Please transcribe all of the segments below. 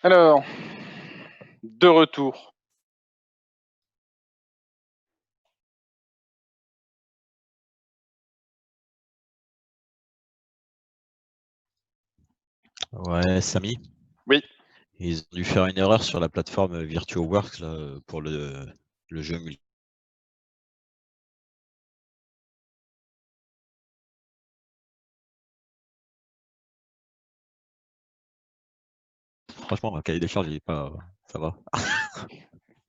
Alors, de retour. Ouais, Samy, Oui, ils ont dû faire une erreur sur la plateforme VirtualWorks là, pour le jeu multi. Franchement, un cahier des charges, il est pas. Ça va.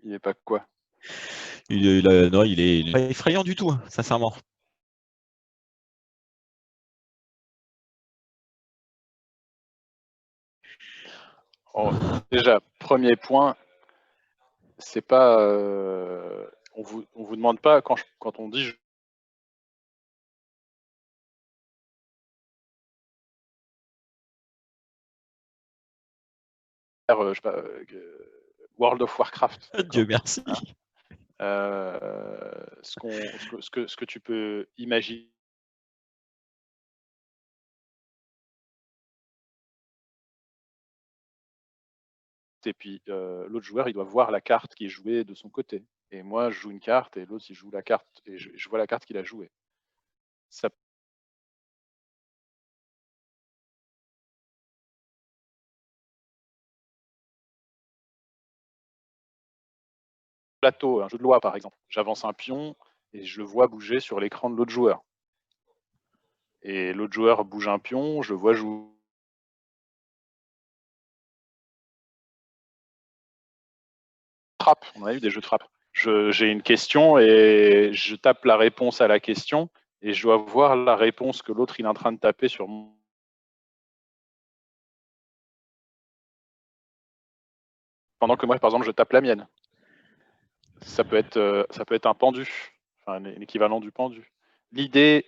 il n'est pas quoi. Non, il est pas effrayant du tout, hein, sincèrement. Oh, déjà, premier point, c'est pas. On vous demande pas quand on dit je sais pas, World of Warcraft, Dieu d'accord. merci. Hein. Ce que tu peux imaginer. Et puis l'autre joueur, il doit voir la carte qui est jouée de son côté. Et moi, je joue une carte et l'autre, il joue la carte et je vois la carte qu'il a jouée. Ça plateau, un jeu de loi par exemple. J'avance un pion et je le vois bouger sur l'écran de l'autre joueur. Et l'autre joueur bouge un pion, je le vois jouer. Frappe, on a eu des jeux de frappe. J'ai une question et je tape la réponse à la question et je dois voir la réponse que l'autre il est en train de taper sur mon. Pendant que moi, par exemple, je tape la mienne. Ça peut être un pendu, enfin l'équivalent du pendu. L'idée,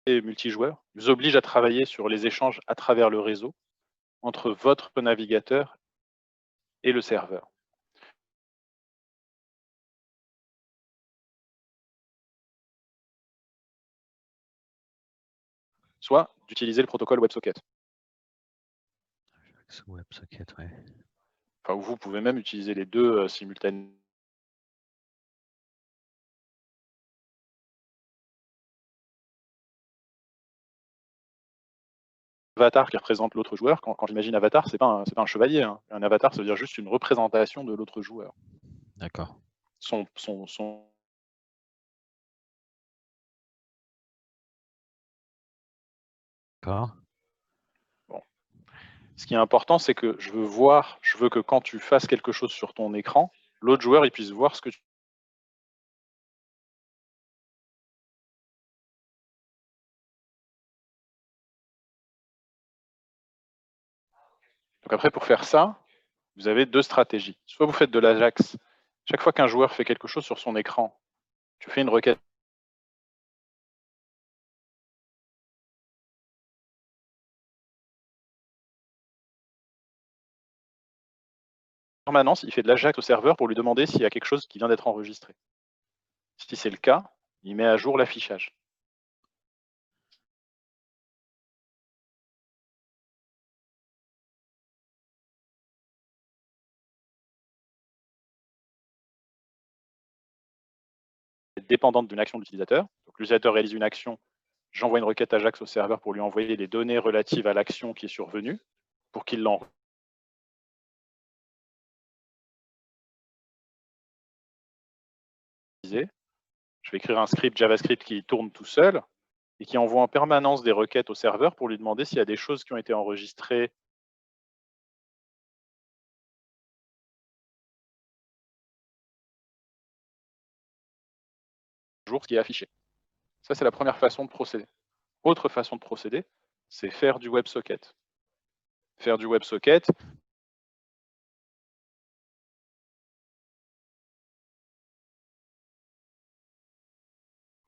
multijoueur vous oblige à travailler sur les échanges à travers le réseau entre votre navigateur et le serveur. Soit d'utiliser le protocole WebSocket. WebSocket, ouais. Enfin, vous pouvez même utiliser les deux simultanément. Avatar qui représente l'autre joueur. Quand j'imagine avatar, c'est pas un chevalier. Hein. Un avatar, ça veut dire juste une représentation de l'autre joueur. D'accord. Son... D'accord. Bon. Ce qui est important, c'est que je veux que quand tu fasses quelque chose sur ton écran, l'autre joueur il puisse voir ce que tu. Donc après, pour faire ça, vous avez deux stratégies. Soit vous faites de l'Ajax. Chaque fois qu'un joueur fait quelque chose sur son écran, tu fais une requête. En permanence, il fait de l'Ajax au serveur pour lui demander s'il y a quelque chose qui vient d'être enregistré. Si c'est le cas, il met à jour l'affichage. Dépendante d'une action de l'utilisateur. Donc l'utilisateur réalise une action, j'envoie une requête Ajax au serveur pour lui envoyer les données relatives à l'action qui est survenue, pour qu'il l'envoie. Je vais écrire un script JavaScript qui tourne tout seul et qui envoie en permanence des requêtes au serveur pour lui demander s'il y a des choses qui ont été enregistrées. Ce qui est affiché. Ça, c'est la première façon de procéder. Autre façon de procéder, c'est faire du WebSocket. Faire du WebSocket,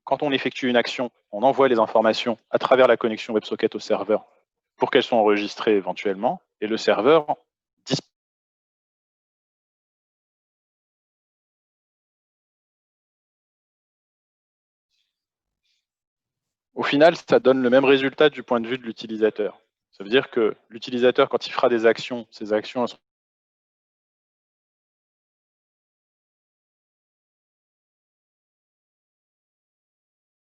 quand on effectue une action, on envoie les informations à travers la connexion WebSocket au serveur pour qu'elles soient enregistrées éventuellement, et le serveur dispose. Au final, ça donne le même résultat du point de vue de l'utilisateur. Ça veut dire que l'utilisateur, quand il fera des actions, ces actions seront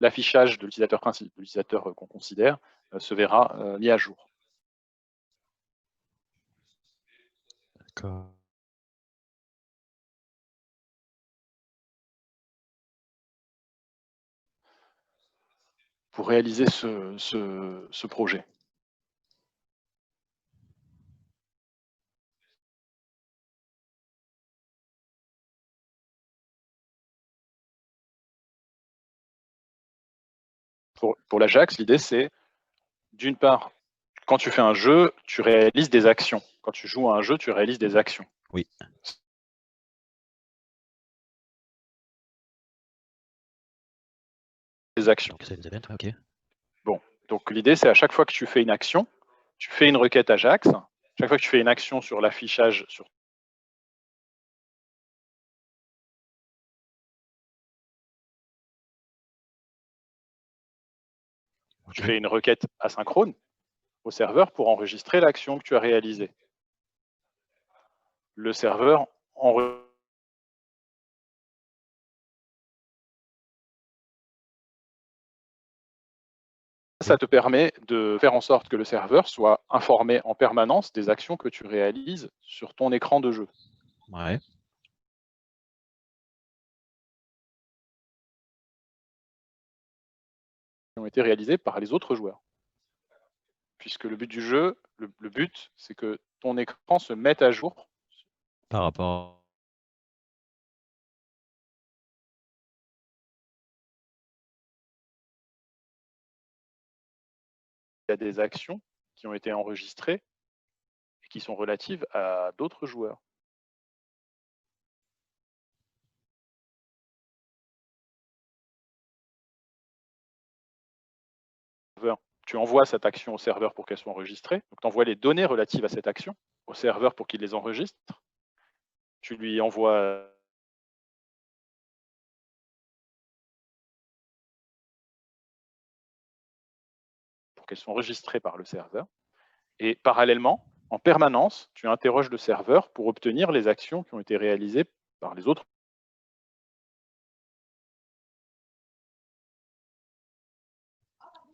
l'affichage de l'utilisateur principal, de l'utilisateur qu'on considère, se verra mis à jour. D'accord. Pour réaliser ce projet. Pour l'Ajax, l'idée c'est, d'une part, quand tu fais un jeu, tu réalises des actions. Quand tu joues à un jeu, tu réalises des actions. Oui. Des actions. Donc, c'est des events, ok. Bon, donc l'idée c'est à chaque fois que tu fais une action, tu fais une requête Ajax. Chaque fois que tu fais une action sur l'affichage, sur tu fais une requête asynchrone au serveur pour enregistrer l'action que tu as réalisée. Le serveur enregistre. Ça te permet de faire en sorte que le serveur soit informé en permanence des actions que tu réalises sur ton écran de jeu. Ouais. Qui ont été réalisées par les autres joueurs. Puisque le but du jeu, le but, c'est que ton écran se mette à jour. Par rapport. Il y a des actions qui ont été enregistrées et qui sont relatives à d'autres joueurs. Tu envoies cette action au serveur pour qu'elle soit enregistrée. Donc, tu envoies les données relatives à cette action au serveur pour qu'il les enregistre. Tu lui envoies pour qu'elles soient enregistrées par le serveur. Et parallèlement, en permanence, tu interroges le serveur pour obtenir les actions qui ont été réalisées par les autres.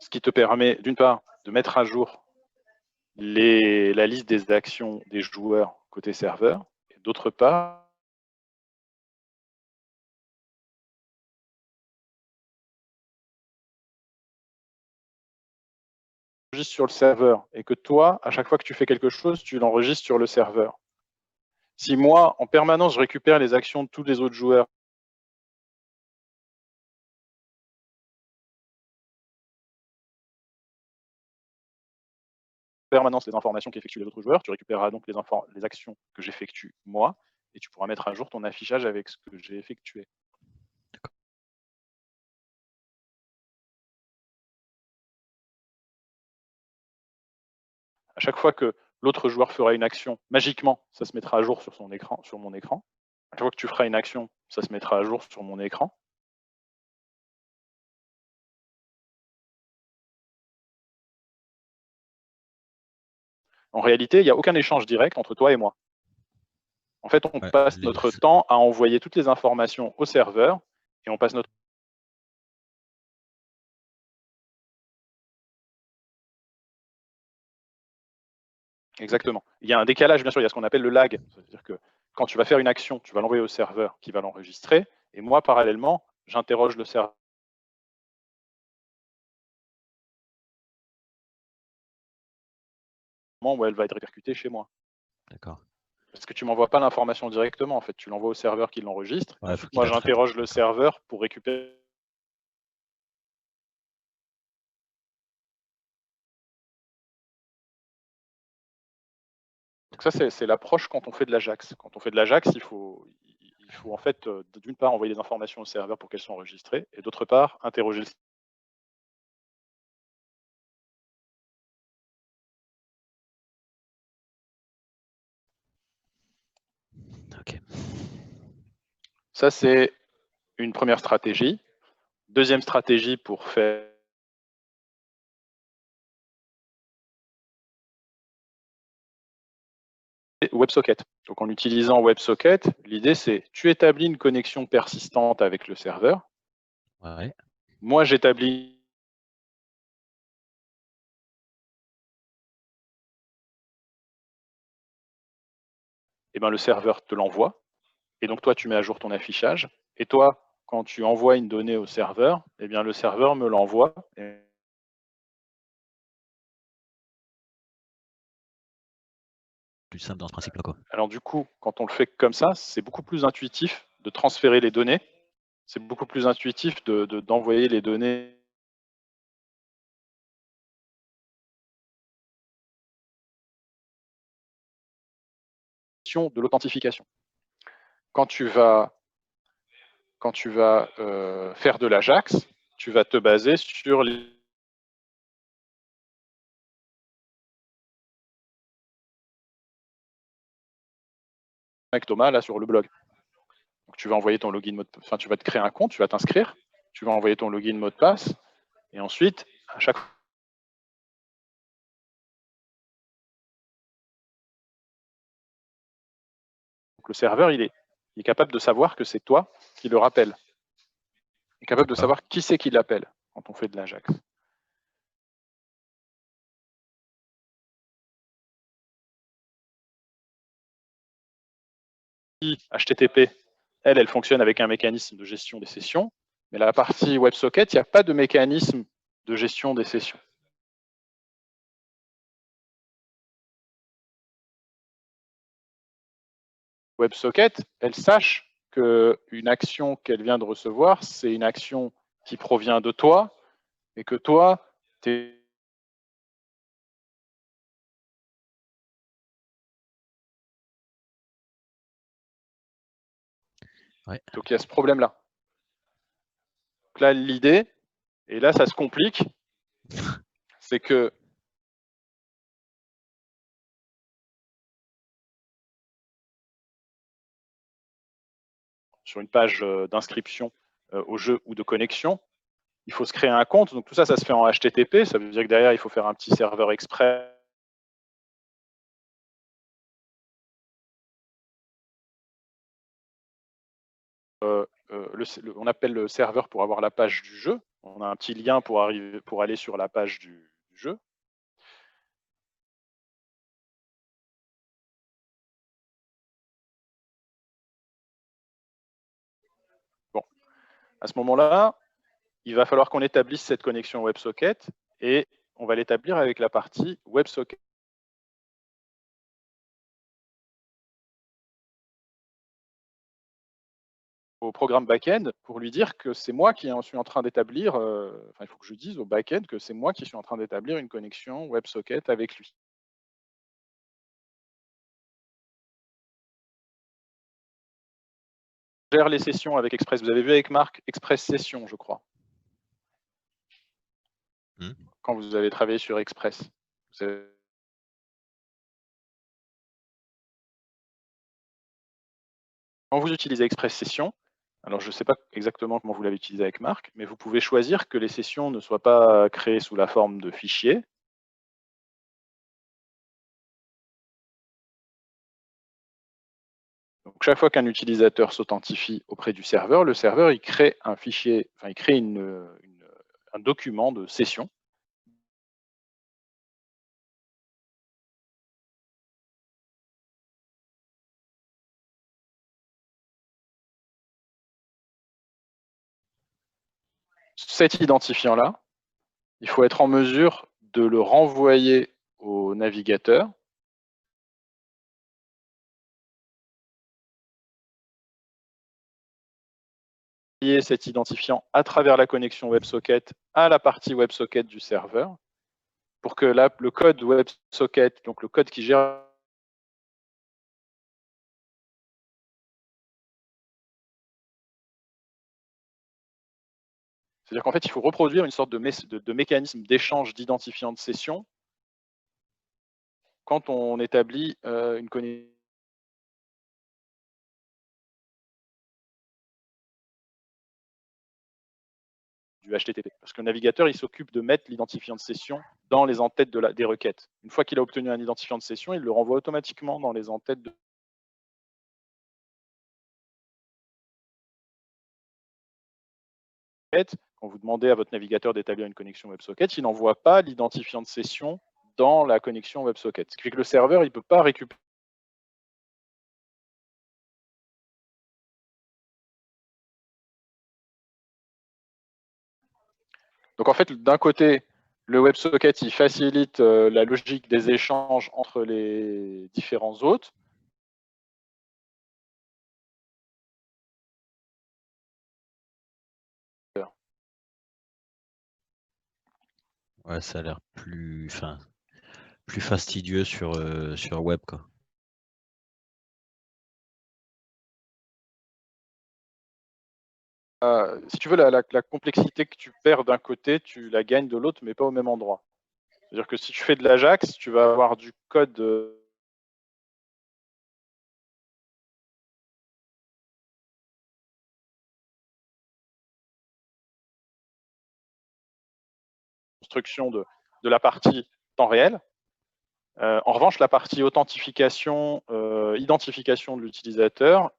Ce qui te permet, d'une part, de mettre à jour la liste des actions des joueurs côté serveur, et d'autre part, sur le serveur, et que toi, à chaque fois que tu fais quelque chose, tu l'enregistres sur le serveur. Si moi, en permanence, je récupère les actions de tous les autres joueurs, permanence les informations qu'effectuent les autres joueurs, tu récupéreras donc les actions que j'effectue moi, et tu pourras mettre à jour ton affichage avec ce que j'ai effectué. À chaque fois que l'autre joueur fera une action, magiquement, ça se mettra à jour sur son écran, sur mon écran. À chaque fois que tu feras une action, ça se mettra à jour sur mon écran. En réalité, il n'y a aucun échange direct entre toi et moi. En fait, on passe notre temps à envoyer toutes les informations au serveur et on passe notre Exactement. Il y a un décalage, bien sûr, il y a ce qu'on appelle le lag. C'est-à-dire que quand tu vas faire une action, tu vas l'envoyer au serveur qui va l'enregistrer, et moi, parallèlement, j'interroge le serveur où elle va être répercutée chez moi. D'accord. Parce que tu m'envoies pas l'information directement, en fait, tu l'envoies au serveur qui l'enregistre. Ouais, Ensuite, moi, j'interroge le serveur pour récupérer. Donc ça, c'est l'approche quand on fait de l'Ajax. Quand on fait de l'Ajax, il faut en fait, d'une part, envoyer des informations au serveur pour qu'elles soient enregistrées, et d'autre part, interroger le Ok. Ça, c'est une première stratégie. Deuxième stratégie pour faire WebSocket. Donc en utilisant WebSocket, l'idée c'est tu établis une connexion persistante avec le serveur. Ouais. Moi j'établis le serveur te l'envoie. Et donc toi tu mets à jour ton affichage. Et toi, quand tu envoies une donnée au serveur, le serveur me l'envoie. Plus simple dans ce principe-là, quoi. Alors du coup, quand on le fait comme ça, c'est beaucoup plus intuitif de transférer les données. C'est beaucoup plus intuitif d'envoyer les données de l'authentification. Quand tu vas faire de l'Ajax, tu vas te baser sur les avec Thomas là sur le blog. Donc, tu vas envoyer ton login, tu vas te créer un compte, tu vas t'inscrire, tu vas envoyer ton login, mot de passe, et ensuite, à chaque fois, le serveur, il est capable de savoir que c'est toi qui le rappelle. Il est capable de savoir qui c'est qui l'appelle quand on fait de l'Ajax. HTTP, elle fonctionne avec un mécanisme de gestion des sessions, mais la partie WebSocket, il n'y a pas de mécanisme de gestion des sessions. WebSocket, elle sache qu'une action qu'elle vient de recevoir, c'est une action qui provient de toi, et que toi, tu es... Ouais. Donc il y a ce problème-là. Donc là, l'idée, et là ça se complique, c'est que sur une page d'inscription au jeu ou de connexion, il faut se créer un compte. Donc tout ça, ça se fait en HTTP. Ça veut dire que derrière, il faut faire un petit serveur express. On appelle le serveur pour avoir la page du jeu. On a un petit lien pour aller sur la page du jeu. Bon, à ce moment-là, il va falloir qu'on établisse cette connexion WebSocket et on va l'établir avec la partie WebSocket. Au programme back-end pour lui dire que c'est moi qui suis en train d'établir, il faut que je dise au back-end que c'est moi qui suis en train d'établir une connexion WebSocket avec lui. Gère les sessions avec Express. Vous avez vu avec Marc, Express Session, je crois. Quand vous avez travaillé sur Express. Quand vous utilisez Express Session, alors je ne sais pas exactement comment vous l'avez utilisé avec Marc, mais vous pouvez choisir que les sessions ne soient pas créées sous la forme de fichiers. Donc, chaque fois qu'un utilisateur s'authentifie auprès du serveur, le serveur il crée un fichier, il crée un document de session. Cet identifiant-là, il faut être en mesure de le renvoyer au navigateur. Lier cet identifiant à travers la connexion WebSocket à la partie WebSocket du serveur pour que le code WebSocket, donc le code qui gère c'est-à-dire qu'en fait, il faut reproduire une sorte de mécanisme d'échange d'identifiants de session quand on établit une connexion. du HTTP. Parce que le navigateur, il s'occupe de mettre l'identifiant de session dans les en-têtes des requêtes. Une fois qu'il a obtenu un identifiant de session, il le renvoie automatiquement dans les en-têtes de quand vous demandez à votre navigateur d'établir une connexion WebSocket, il n'envoie pas l'identifiant de session dans la connexion WebSocket. Ce qui fait que le serveur, il ne peut pas récupérer. Donc en fait, d'un côté, le WebSocket, il facilite la logique des échanges entre les différents hôtes. Ouais, ça a l'air plus fastidieux sur web, quoi. Si tu veux, la complexité que tu perds d'un côté, tu la gagnes de l'autre, mais pas au même endroit. C'est-à-dire que si tu fais de l'Ajax, tu vas avoir du code construction de la partie temps réel. En revanche, la partie authentification, identification de l'utilisateur,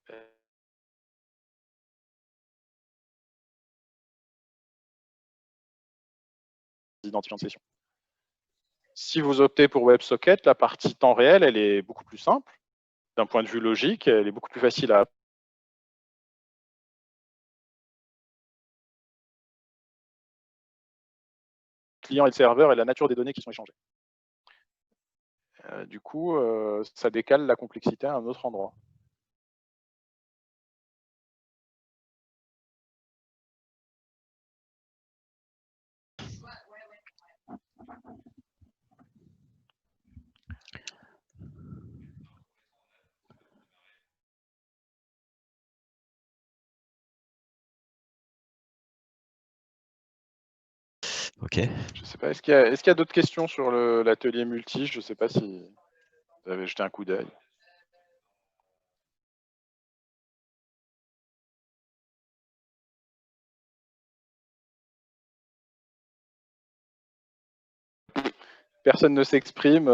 identifiant de session. Si vous optez pour WebSocket, la partie temps réel, elle est beaucoup plus simple. D'un point de vue logique, elle est beaucoup plus facile à client et le serveur et la nature des données qui sont échangées. Du coup, ça décale la complexité à un autre endroit. Ok. Je sais pas, est-ce qu'il y a d'autres questions sur l'atelier multi? Je ne sais pas si vous avez jeté un coup d'œil. Personne ne s'exprime,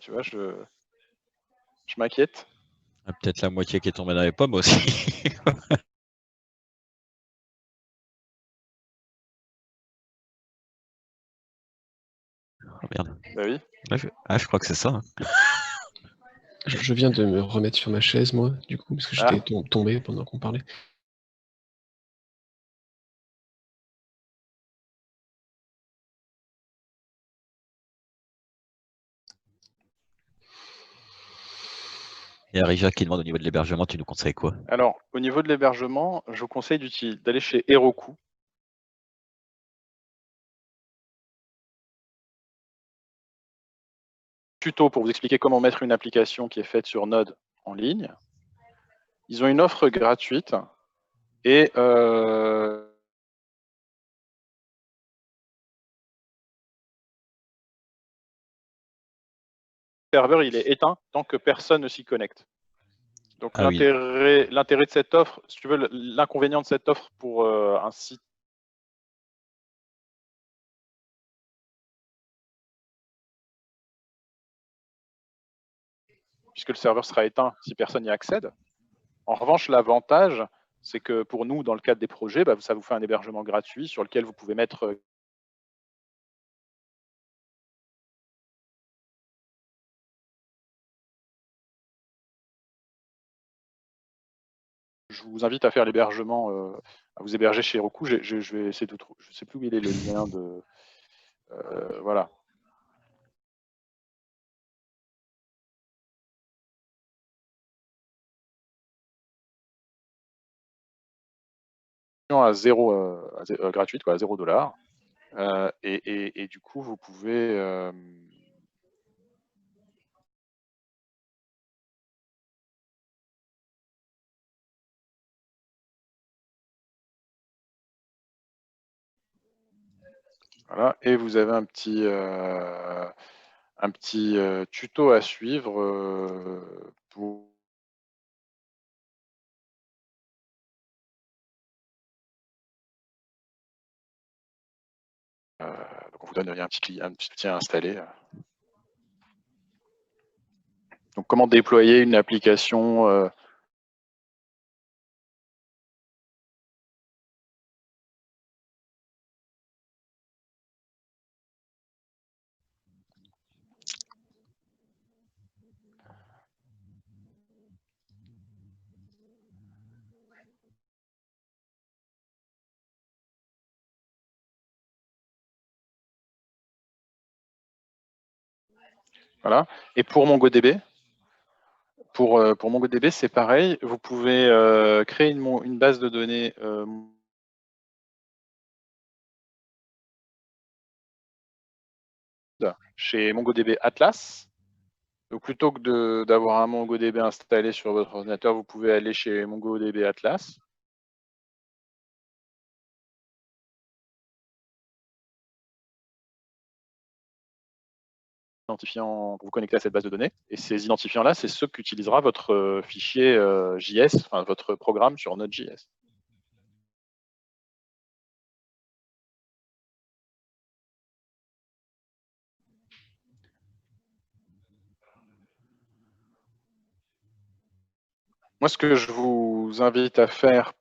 tu vois, je m'inquiète. Peut-être la moitié qui est tombée dans les pommes aussi. Oh merde. Bah oui. Je crois que c'est ça. Hein. Je viens de me remettre sur ma chaise, moi, du coup, parce que j'étais tombé pendant qu'on parlait. Il y a Rija qui demande au niveau de l'hébergement, tu nous conseilles quoi? Alors, au niveau de l'hébergement, je vous conseille d'aller chez Heroku. Tuto pour vous expliquer comment mettre une application qui est faite sur Node en ligne. Ils ont une offre gratuite et le serveur il est éteint tant que personne ne s'y connecte. Donc l'intérêt de cette offre, si tu veux, l'inconvénient de cette offre pour un site puisque le serveur sera éteint si personne n'y accède. En revanche, l'avantage, c'est que pour nous, dans le cadre des projets, ça vous fait un hébergement gratuit sur lequel vous pouvez mettre je vous invite à faire l'hébergement, à vous héberger chez Heroku. Je vais essayer de trouver, je ne sais plus où il est le lien de. Voilà. À gratuite, quoi, à $0. Et du coup, vous pouvez. Voilà, et vous avez un petit tuto à suivre pour Donc on vous donne un petit outil à installer. Donc comment déployer une application voilà. Et pour MongoDB, pour MongoDB, c'est pareil. Vous pouvez créer une base de données chez MongoDB Atlas. Donc plutôt que d'avoir un MongoDB installé sur votre ordinateur, vous pouvez aller chez MongoDB Atlas. Identifiant pour vous connecter à cette base de données. Et ces identifiants-là, c'est ceux qu'utilisera votre fichier JS, enfin votre programme sur Node.js. Moi, ce que je vous invite à faire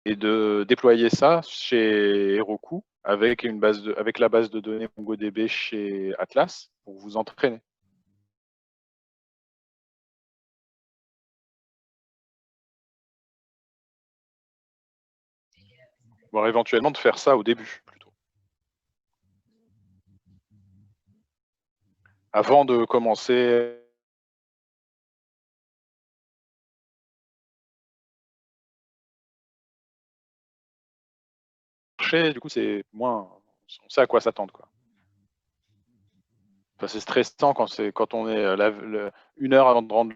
est de déployer ça chez Heroku avec la base de données MongoDB chez Atlas pour vous entraîner. Voire éventuellement de faire ça au début, plutôt. Avant de commencer du coup, c'est moins, on sait à quoi s'attendre, quoi. Enfin, c'est stressant quand on est une heure avant de rendre.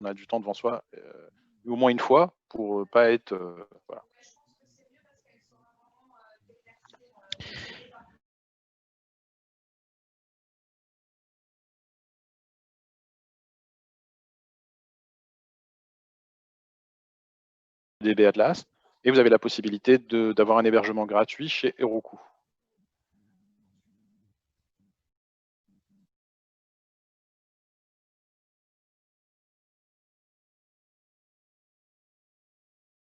On a du temps devant soi, au moins une fois, pour pas être. Voilà. DB Atlas, et vous avez la possibilité d'avoir un hébergement gratuit chez Heroku.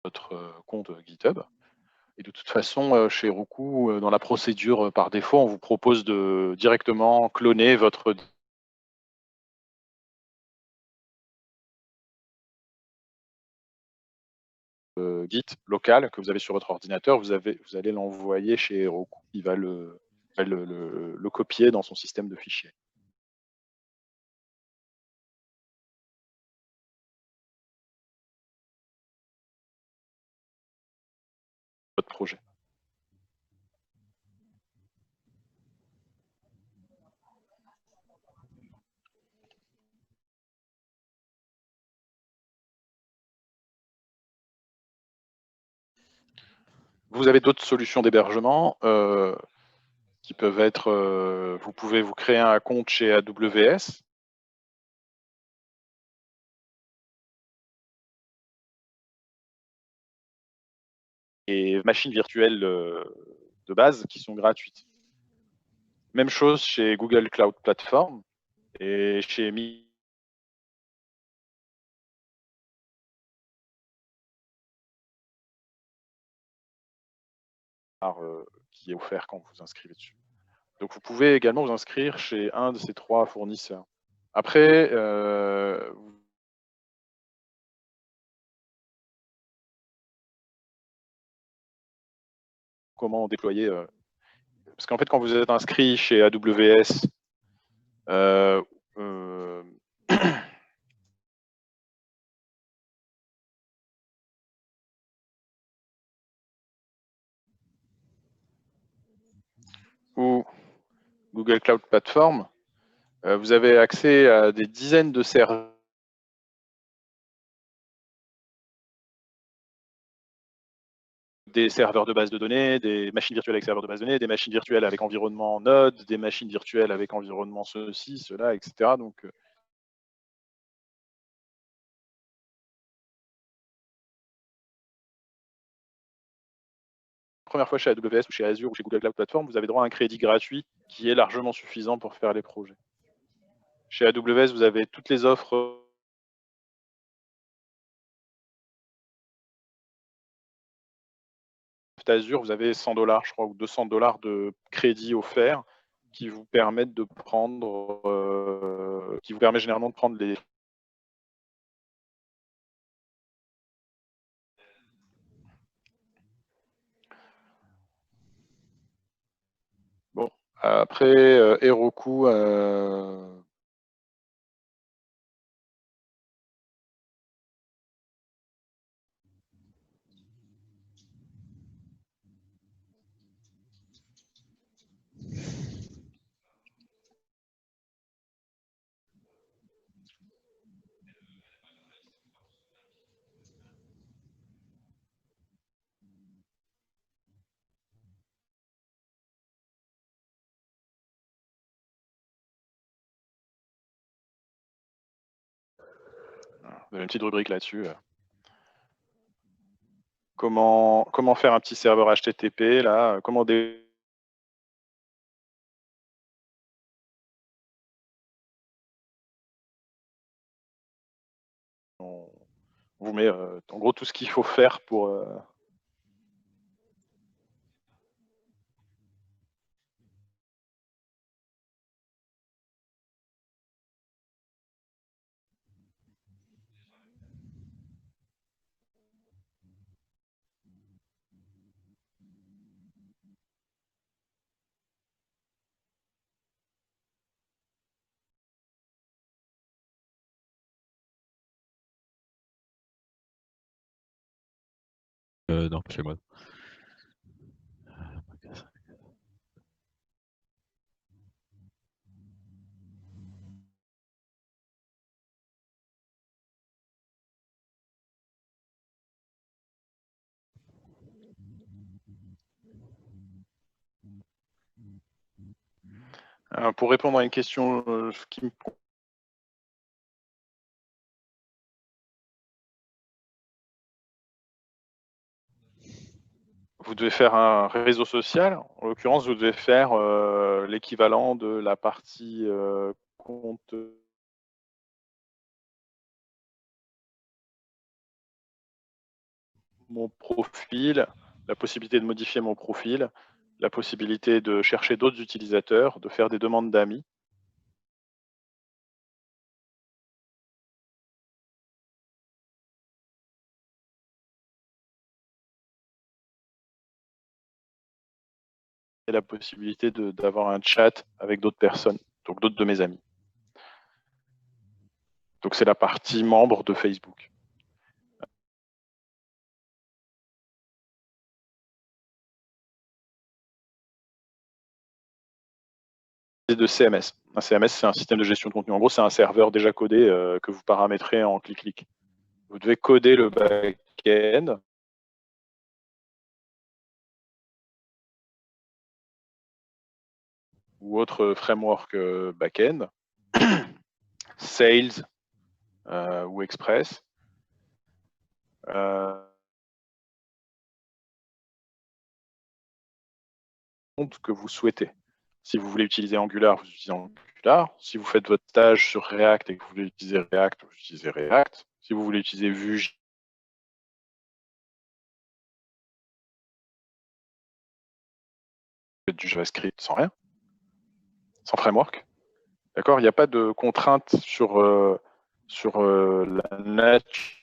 Votre compte GitHub. Et de toute façon, chez Heroku, dans la procédure par défaut, on vous propose de directement cloner votre Git local que vous avez sur votre ordinateur. Vous allez l'envoyer chez Heroku. Il va le copier dans son système de fichiers. Votre projet. Vous avez d'autres solutions d'hébergement qui peuvent être, vous pouvez vous créer un compte chez AWS. Et machines virtuelles de base qui sont gratuites. Même chose chez Google Cloud Platform et chez qui est offert quand vous vous inscrivez dessus. Donc vous pouvez également vous inscrire chez un de ces 3 fournisseurs. Après, comment déployer parce qu'en fait, quand vous êtes inscrit chez AWS, ou Google Cloud Platform, vous avez accès à des dizaines de serveurs des serveurs de base de données, des machines virtuelles avec serveurs de base de données, des machines virtuelles avec environnement Node, des machines virtuelles avec environnement ceci, cela, etc. Donc, première fois chez AWS ou chez Azure ou chez Google Cloud Platform, vous avez droit à un crédit gratuit qui est largement suffisant pour faire les projets. Chez AWS, vous avez toutes les offres Azure, vous avez 100 $, je crois, ou 200 $ de crédit offert qui vous permettent de prendre, qui vous permet généralement de prendre les. Bon, après Heroku. Vous avez une petite rubrique là-dessus. Comment faire un petit serveur HTTP là, comment on vous met en gros tout ce qu'il faut faire pour Non, chez moi. pour répondre à une question qui me vous devez faire un réseau social. En l'occurrence, vous devez faire l'équivalent de la partie compte. Mon profil, la possibilité de modifier mon profil, la possibilité de chercher d'autres utilisateurs, de faire des demandes d'amis. Et la possibilité d'avoir un chat avec d'autres personnes, donc d'autres de mes amis. Donc c'est la partie membre de Facebook. Et de CMS. Un CMS, c'est un système de gestion de contenu. En gros, c'est un serveur déjà codé que vous paramétrez en clic-clic. Vous devez coder le back-end. Ou autre framework back-end, Sales ou Express. Que vous souhaitez. Si vous voulez utiliser Angular, vous utilisez Angular. Si vous faites votre stage sur React et que vous voulez utiliser React, vous utilisez React. Si vous voulez utiliser Vue, du JavaScript sans rien, sans framework. D'accord. Il n'y a pas de contrainte sur la nature.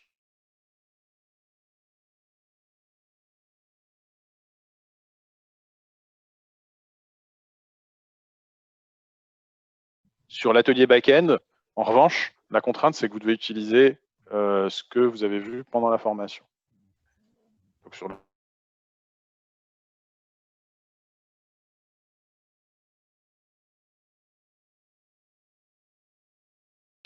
Sur l'atelier back-end, en revanche, la contrainte, c'est que vous devez utiliser ce que vous avez vu pendant la formation. Donc, sur le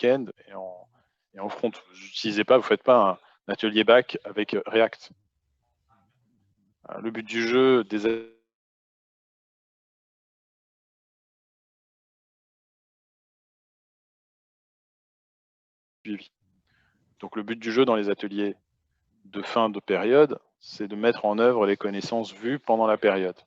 back-end et en front, vous n'utilisez pas, vous ne faites pas un atelier back avec React. le but du jeu des suivi. Donc le but du jeu dans les ateliers de fin de période, c'est de mettre en œuvre les connaissances vues pendant la période.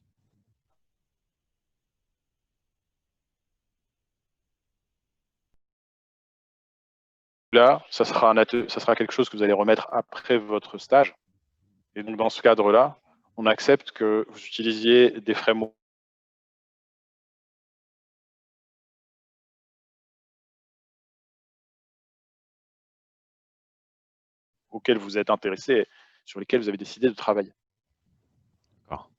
Là, ça sera quelque chose que vous allez remettre après votre stage. Et donc dans ce cadre-là, on accepte que vous utilisiez des frameworks auxquels vous êtes intéressé et sur lesquels vous avez décidé de travailler. D'accord.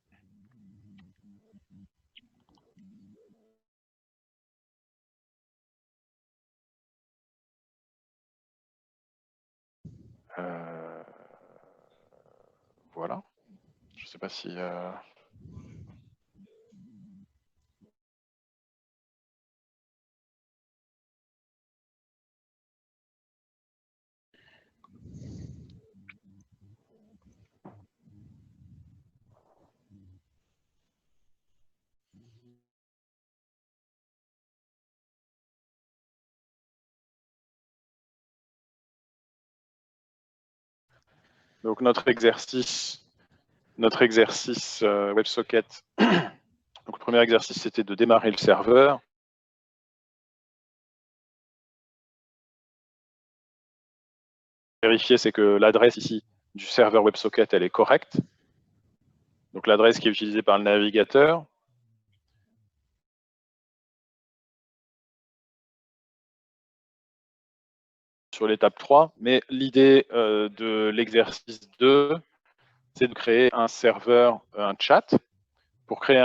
Voilà. Je ne sais pas si... Donc notre exercice WebSocket, donc le premier exercice c'était de démarrer le serveur. Vérifier, c'est que l'adresse ici du serveur WebSocket elle est correcte. Donc l'adresse qui est utilisée par le navigateur. Sur l'étape 3, mais l'idée de l'exercice 2, c'est de créer un serveur, un chat. Pour créer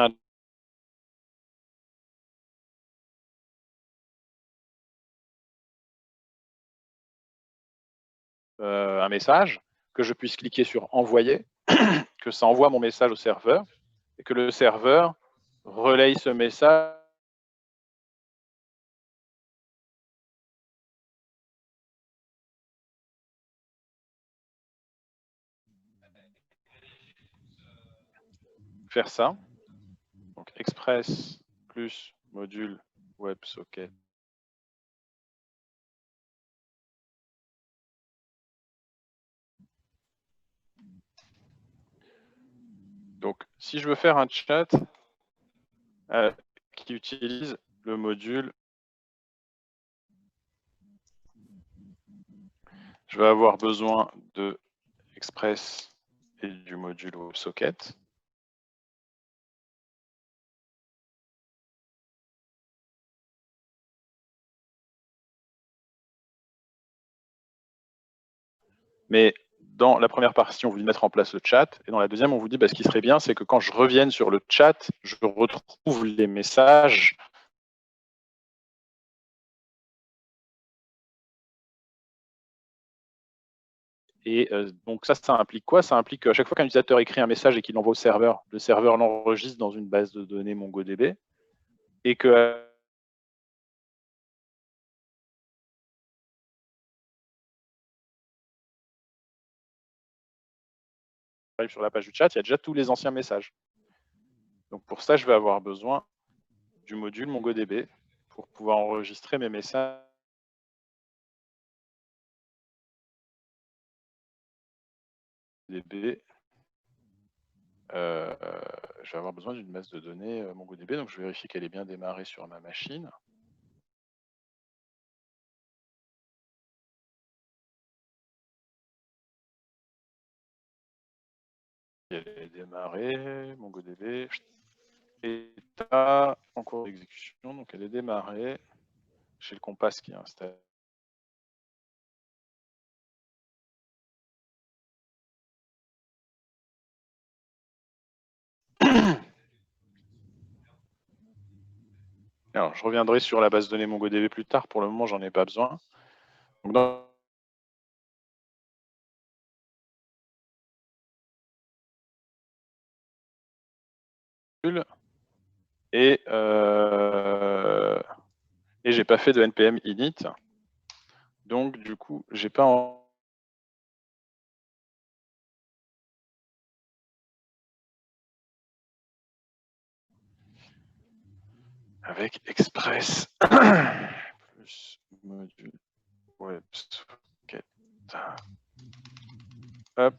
un message, que je puisse cliquer sur envoyer, que ça envoie mon message au serveur, et que le serveur relaye ce message. Faire ça. Donc Express plus module WebSocket. Donc, si je veux faire un chat qui utilise le module, je vais avoir besoin de Express et du module WebSocket. Mais dans la première partie, on vous dit de mettre en place le chat. Et dans la deuxième, on vous dit ce qui serait bien, c'est que quand je revienne sur le chat, je retrouve les messages. Et donc ça implique quoi? Ça implique qu'à chaque fois qu'un utilisateur écrit un message et qu'il l'envoie au serveur, le serveur l'enregistre dans une base de données MongoDB. Et que arrive sur la page du chat, il y a déjà tous les anciens messages. Donc pour ça, je vais avoir besoin du module MongoDB pour pouvoir enregistrer mes messages. Je vais avoir besoin d'une base de données MongoDB, donc je vérifie qu'elle est bien démarrée sur ma machine. Elle est démarrée, MongoDB, état en cours d'exécution, donc elle est démarrée. J'ai le Compass qui est installé. Alors, je reviendrai sur la base de données MongoDB plus tard. Pour le moment, j'en ai pas besoin. Donc, et j'ai pas fait de npm init. Donc, du coup, j'ai pas avec Express plus module WebSocket. Hop.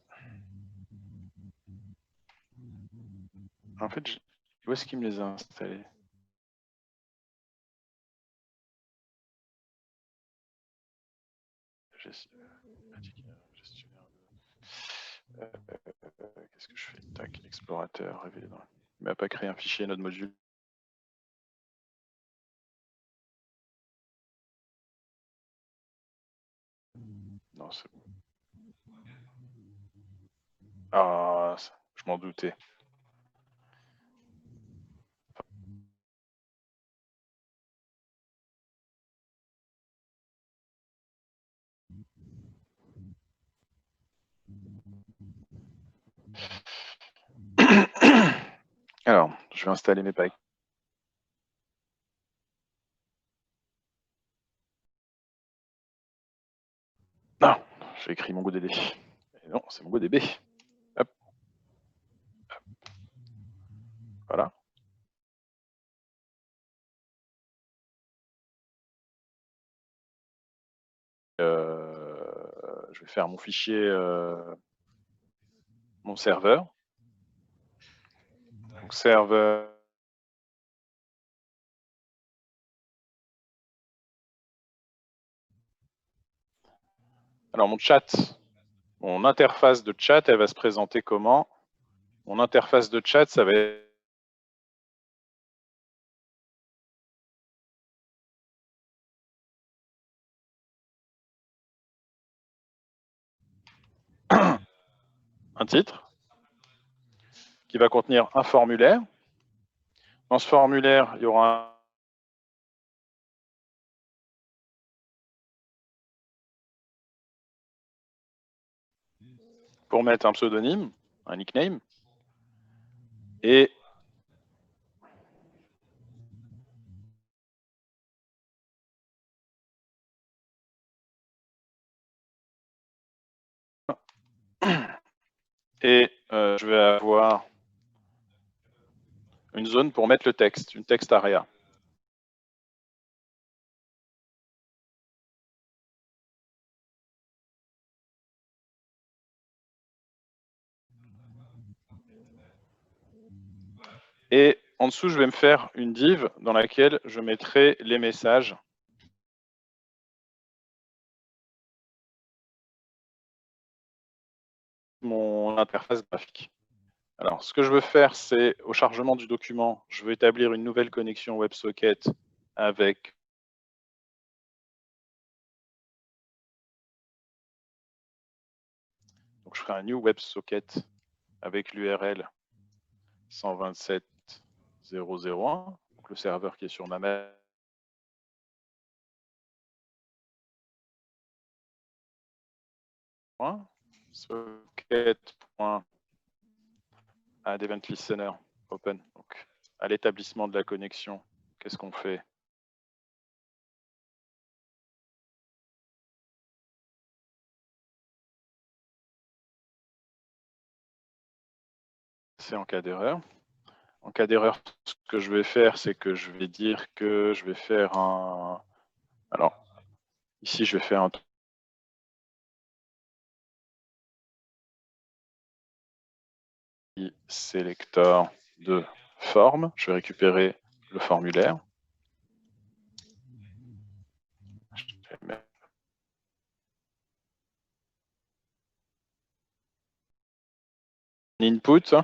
En fait, où est-ce qu'il me les a installés? Qu'est-ce que je fais? Tac, explorateur, révélé dans... Il m'a pas créé un fichier node module. Non, c'est bon. Ah, je m'en doutais. Alors, je vais installer mes packs. Non, j'ai écrit MongoDB. Et non, c'est MongoDB. Hop. Hop. Voilà. Je vais faire mon fichier, mon serveur. Donc serveur. Alors mon chat, mon interface de chat, elle va se présenter comment? Mon interface de chat, ça va être un titre qui va contenir un formulaire. Dans ce formulaire, il y aura pour mettre un pseudonyme, un nickname, et je vais avoir une zone pour mettre le texte, une text area. Et en dessous, je vais me faire une div dans laquelle je mettrai les messages. Mon interface graphique. Alors, ce que je veux faire, c'est au chargement du document, je veux établir une nouvelle connexion WebSocket avec donc je ferai un new WebSocket avec l'URL 127.0.0.1, donc le serveur qui est sur ma machine. Socket.add event listener open. Donc, à l'établissement de la connexion, qu'est-ce qu'on fait? C'est en cas d'erreur. En cas d'erreur, ce que je vais faire, c'est que je vais dire que je vais faire un... Alors, ici, je vais faire un selector de forme. Je vais récupérer le formulaire. Input.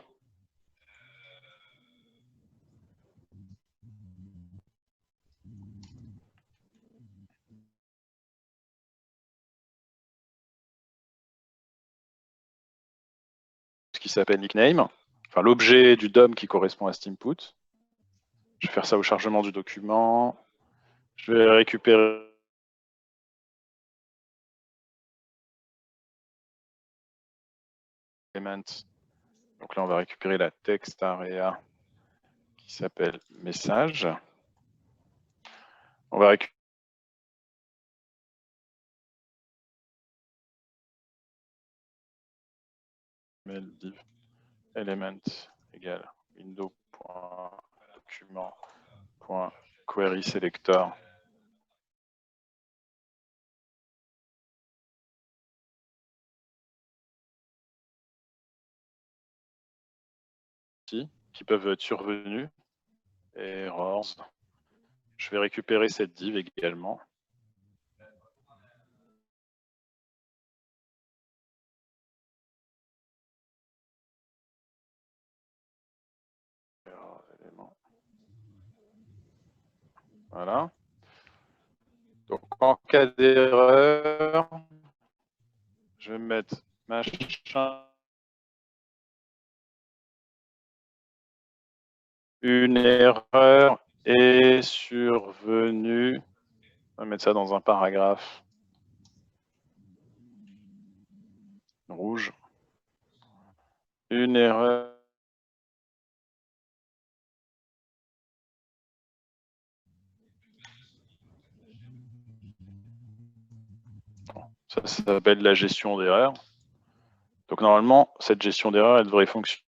Ce qui s'appelle nickname, enfin l'objet du DOM qui correspond à cet input. Je vais faire ça au chargement du document. Je vais récupérer element. Donc là, on va récupérer la text area qui s'appelle message. On va récupérer div element égale window.document. query selector. Qui peuvent être survenus. Errors. Je vais récupérer cette div également. Voilà. Donc en cas d'erreur, je vais mettre machin. Une erreur est survenue. On va mettre ça dans un paragraphe rouge. Une erreur. Ça s'appelle la gestion d'erreur. Donc normalement, cette gestion d'erreur, elle devrait fonctionner.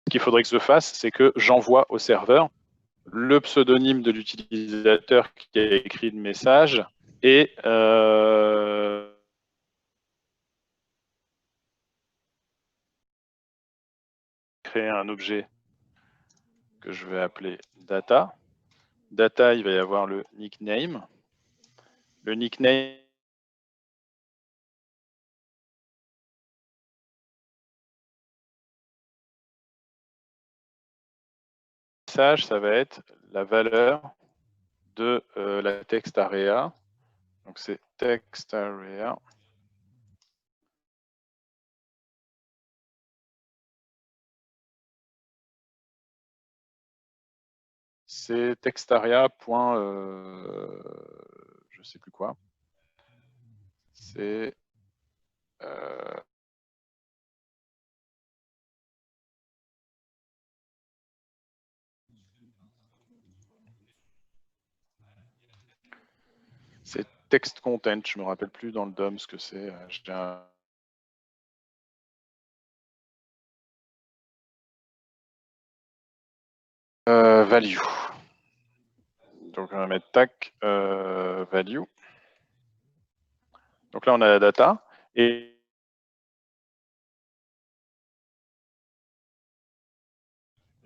Ce qu'il faudrait que je fasse, c'est que j'envoie au serveur le pseudonyme de l'utilisateur qui a écrit le message et créer un objet que je vais appeler data. Data, il va y avoir le nickname. Le nickname, message, ça va être la valeur de la text area. Donc c'est text area. C'est textaria. Je sais plus quoi. C'est c'est text content. Je me rappelle plus dans le DOM ce que c'est. J'ai un value. Donc on va mettre tac value. Donc là on a la data et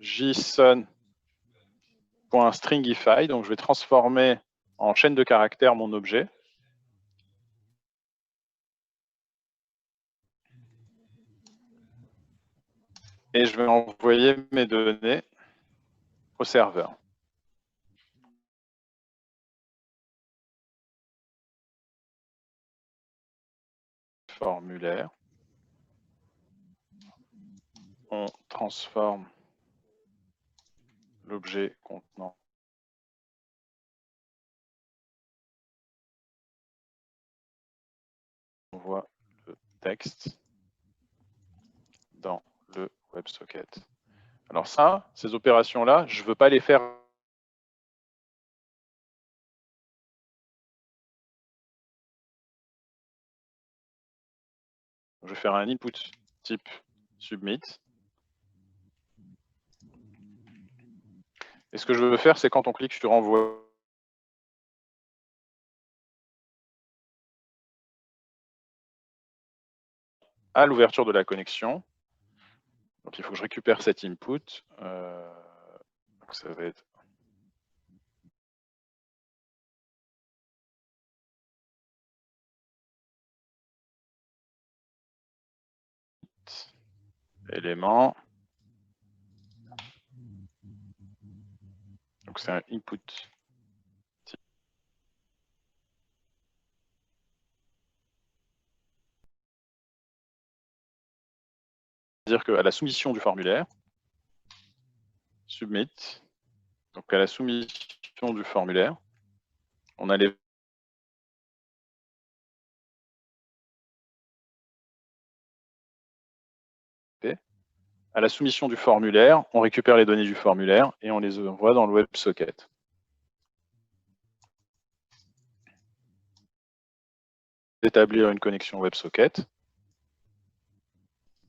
JSON.stringify. Donc je vais transformer en chaîne de caractères mon objet. Et je vais envoyer mes données au serveur. Formulaire. On transforme l'objet contenant on voit le texte dans le WebSocket. Alors ça, ces opérations-là, je ne veux pas les faire. Je vais faire un input type submit. Et ce que je veux faire, c'est quand on clique sur envoi, à l'ouverture de la connexion. Donc il faut que je récupère cet input. Donc ça va être élément. Donc c'est un input. C'est-à-dire qu'à la soumission du formulaire, submit, donc à la soumission du formulaire, on a les à la soumission du formulaire, on récupère les données du formulaire et on les envoie dans le WebSocket. Établir une connexion WebSocket.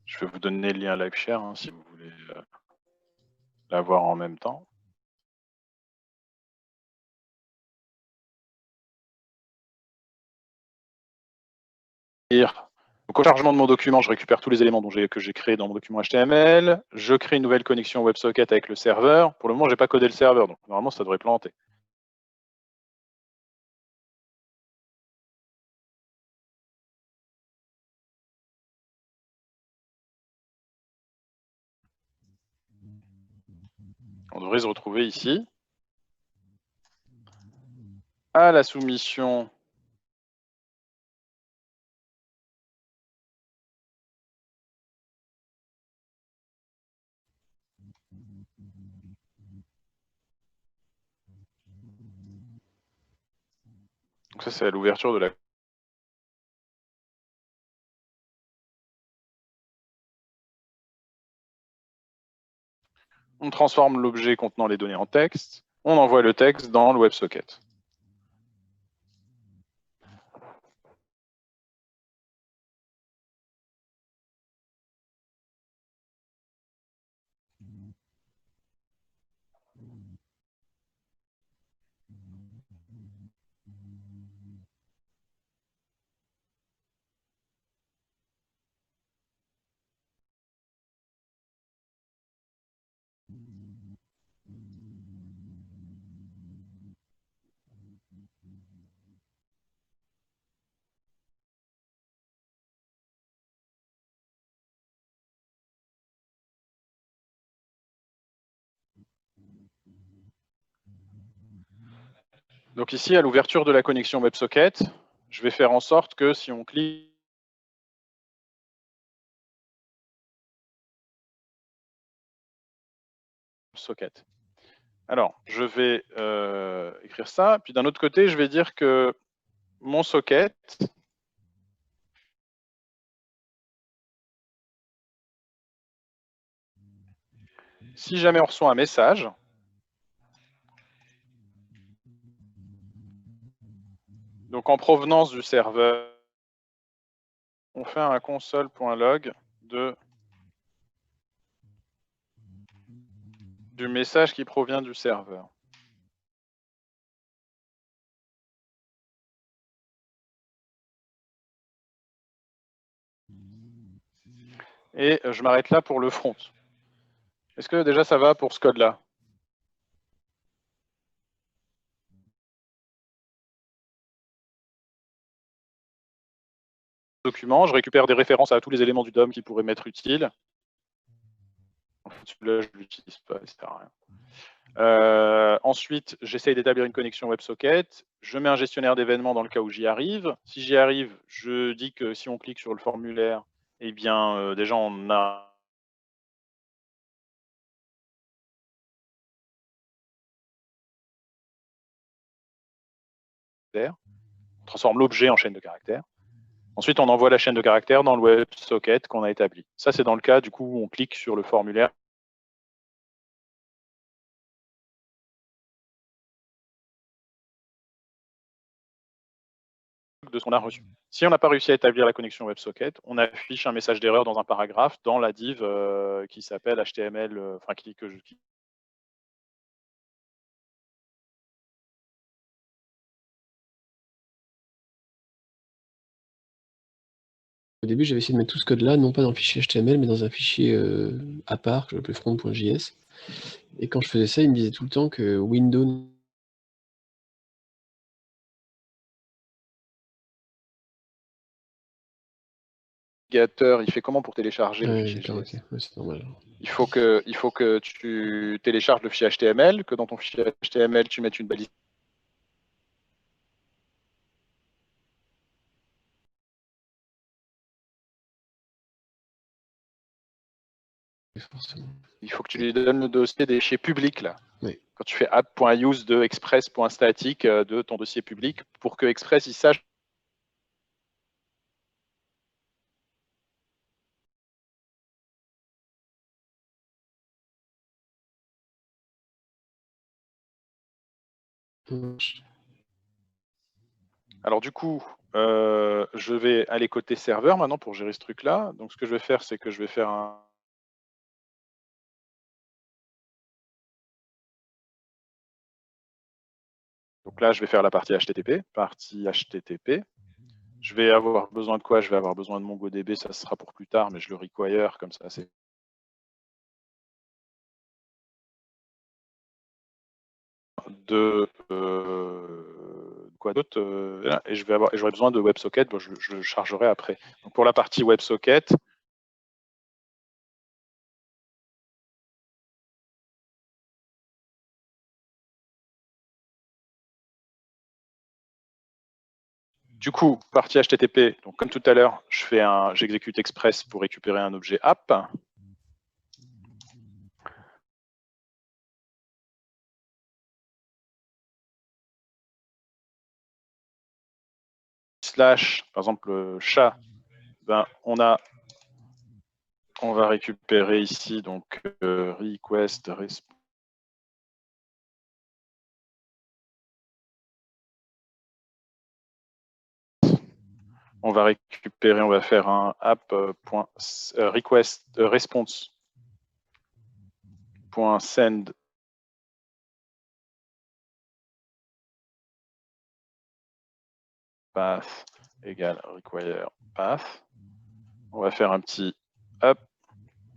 Je vais vous donner le lien LiveShare hein, si vous voulez l'avoir en même temps. Donc, au chargement de mon document, je récupère tous les éléments que j'ai créés dans mon document HTML. Je crée une nouvelle connexion WebSocket avec le serveur. Pour le moment, je n'ai pas codé le serveur, donc normalement, ça devrait planter. On devrait se retrouver ici. À la soumission. Donc ça, c'est à l'ouverture de la... On transforme l'objet contenant les données en texte. On envoie le texte dans le WebSocket. Donc ici, à l'ouverture de la connexion WebSocket, je vais faire en sorte que si on clique socket. Alors, je vais écrire ça. Puis d'un autre côté, je vais dire que mon socket, si jamais on reçoit un message, donc en provenance du serveur, on fait un console.log du message qui provient du serveur. Et je m'arrête là pour le front. Est-ce que déjà ça va pour ce code-là? Document, je récupère des références à tous les éléments du DOM qui pourraient m'être utiles. En fait, celui-là, je ne l'utilise pas, ça sert à rien. Ensuite, j'essaye d'établir une connexion WebSocket. Je mets un gestionnaire d'événements dans le cas où j'y arrive. Si j'y arrive, je dis que si on clique sur le formulaire, eh bien, déjà, on a on transforme l'objet en chaîne de caractères. Ensuite, on envoie la chaîne de caractères dans le WebSocket qu'on a établi. Ça, c'est dans le cas, du coup, où on clique sur le formulaire. De ce qu'on a reçu. Si on n'a pas réussi à établir la connexion WebSocket, on affiche un message d'erreur dans un paragraphe dans la div qui s'appelle HTML, Au début, j'avais essayé de mettre tout ce code-là, non pas dans le fichier HTML, mais dans un fichier à part, que je l'appelais front.js. Et quand je faisais ça, il me disait tout le temps que Windows... il fait comment pour télécharger le fichier d'accord, JS? ok, ouais, c'est normal. Il faut que tu télécharges le fichier HTML, que dans ton fichier HTML, tu mettes une balise. Forcément. Il faut que tu lui donnes le dossier des fichiers publics, là. Oui. Quand tu fais app.use de express.static de ton dossier public, pour que Express il sache. Alors du coup, je vais aller côté serveur maintenant pour gérer ce truc-là. Donc, ce que je vais faire, c'est que je vais faire un... Donc là, je vais faire la partie HTTP. Je vais avoir besoin de quoi? Je vais avoir besoin de MongoDB, ça sera pour plus tard, mais je le require, comme ça, c'est... quoi d'autre, et j'aurai besoin de WebSocket, bon, je le chargerai après. Donc pour la partie WebSocket, du coup, partie HTTP, donc comme tout à l'heure, j'exécute Express pour récupérer un objet app. Slash, par exemple, chat, ben, on va récupérer ici donc request response. On va récupérer, on va faire un app.request response.send path égale require path. On va faire un petit up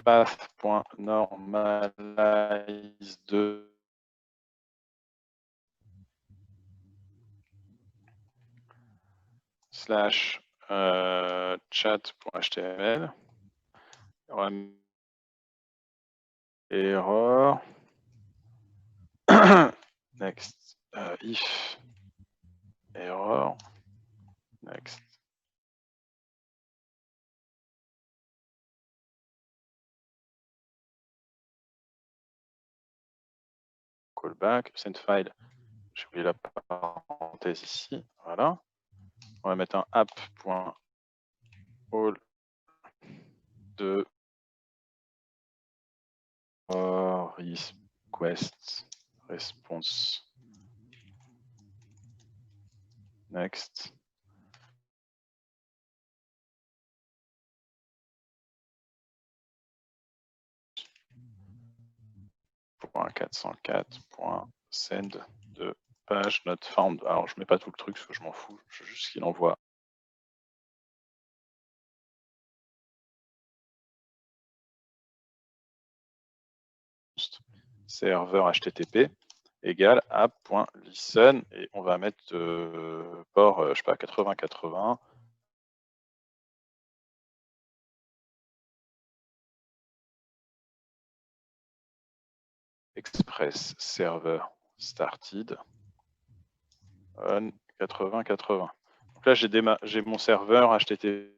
path.normalize de slash chat.html. Error. Next. If error. Next. Callback, send file. J'ai oublié la parenthèse ici. Voilà. On va mettre un app.all de request response. Next. .404.send de page not found. Alors je mets pas tout le truc parce que je m'en fous, je veux juste qu'il envoie. Serveur HTTP égale app.listen et on va mettre port, je sais pas, 8080. Express server started on 8080. Donc là j'ai mon serveur HTTP.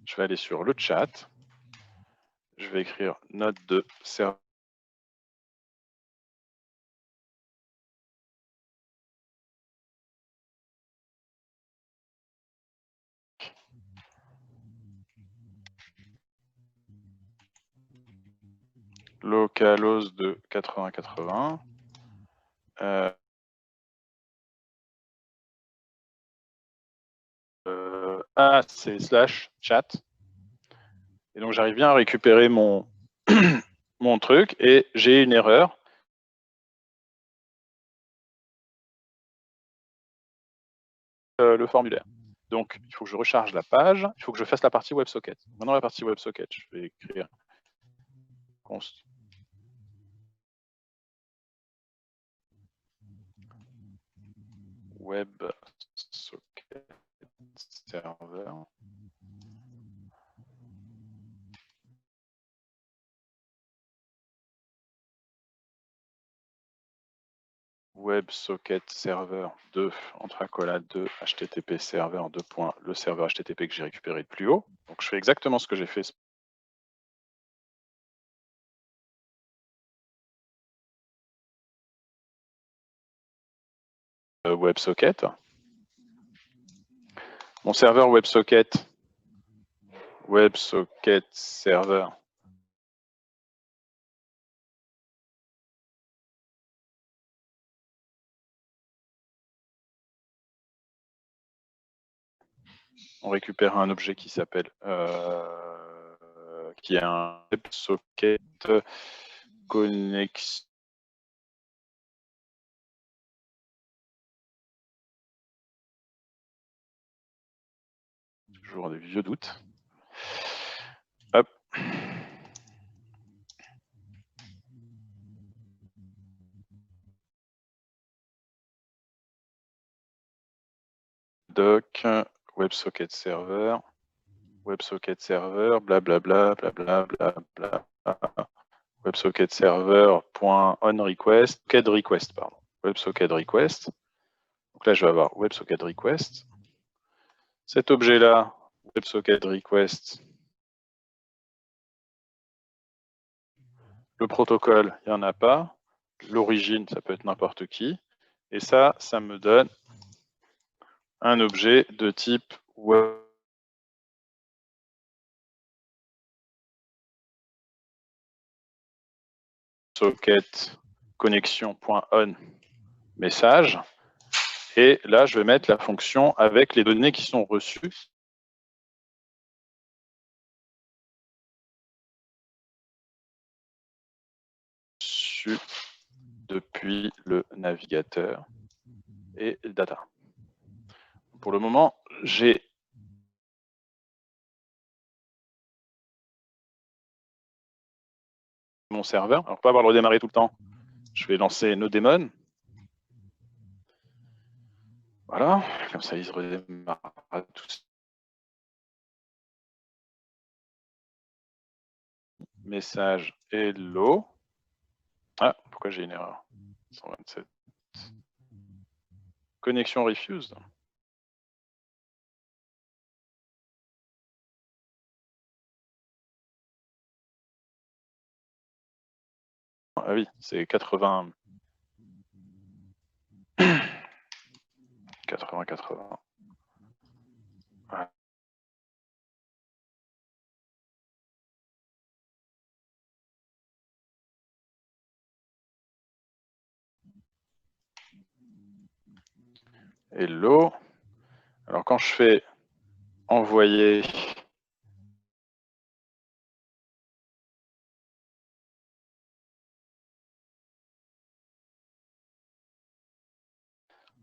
Je vais aller sur le chat. Je vais écrire note de serveur. Localhost de 8080. C'est slash chat. Et donc j'arrive bien à récupérer mon, mon truc et j'ai une erreur. Le formulaire. Donc il faut que je recharge la page, il faut que je fasse la partie WebSocket. Maintenant la partie WebSocket, je vais écrire const WebSocket serveur. WebSocket serveur 2 entre accolades 2 HTTP serveur 2. Le serveur HTTP que j'ai récupéré de plus haut. Donc je fais exactement ce que j'ai fait. WebSocket. Mon serveur WebSocket WebSocket Server. On récupère un objet qui s'appelle qui est un WebSocket connexion. Toujours des vieux doutes. Hop. Doc, WebSocket Server, WebSocket Server, blablabla, blablabla, WebSocket Server.onRequest, request, pardon, WebSocket Request. Donc là, je vais avoir WebSocket Request. Cet objet-là, WebSocket Request. Le protocole, il n'y en a pas. L'origine, ça peut être n'importe qui. Et ça, ça me donne un objet de type WebSocket connexion.on message. Et là, je vais mettre la fonction avec les données qui sont reçues. Depuis le navigateur et data. Pour le moment, j'ai mon serveur. Alors, pour pas avoir le redémarrer tout le temps, je vais lancer NoDaemon. Voilà, comme ça, il se redémarrera tout seul. Message hello. Ah, pourquoi j'ai une erreur? 127. Connexion refused. Ah oui, c'est 80. 80. Voilà. Hello. Alors quand je fais envoyer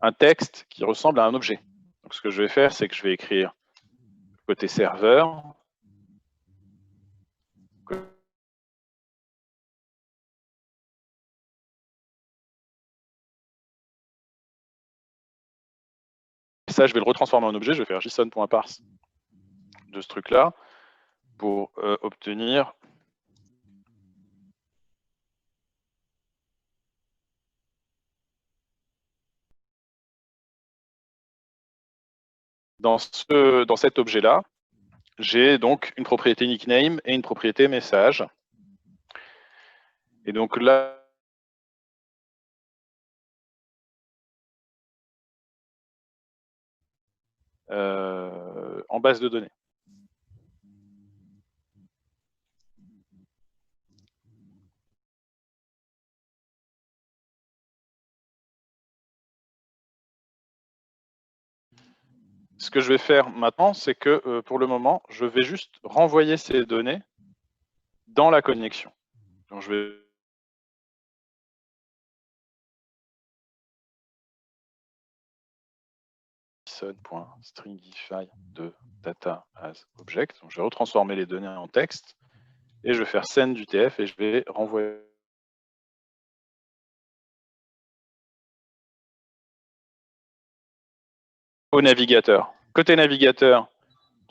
un texte qui ressemble à un objet. Donc ce que je vais faire, c'est que je vais écrire côté serveur. Ça, je vais le retransformer en objet. Je vais faire json.parse de ce truc-là pour obtenir dans cet objet-là, j'ai donc une propriété nickname et une propriété message. Et donc là, en base de données. Ce que je vais faire maintenant, c'est que pour le moment, je vais juste renvoyer ces données dans la connexion. Donc je vais json.stringify de data as object. Donc je vais retransformer les données en texte et je vais faire send UTF et je vais renvoyer au navigateur. Côté navigateur,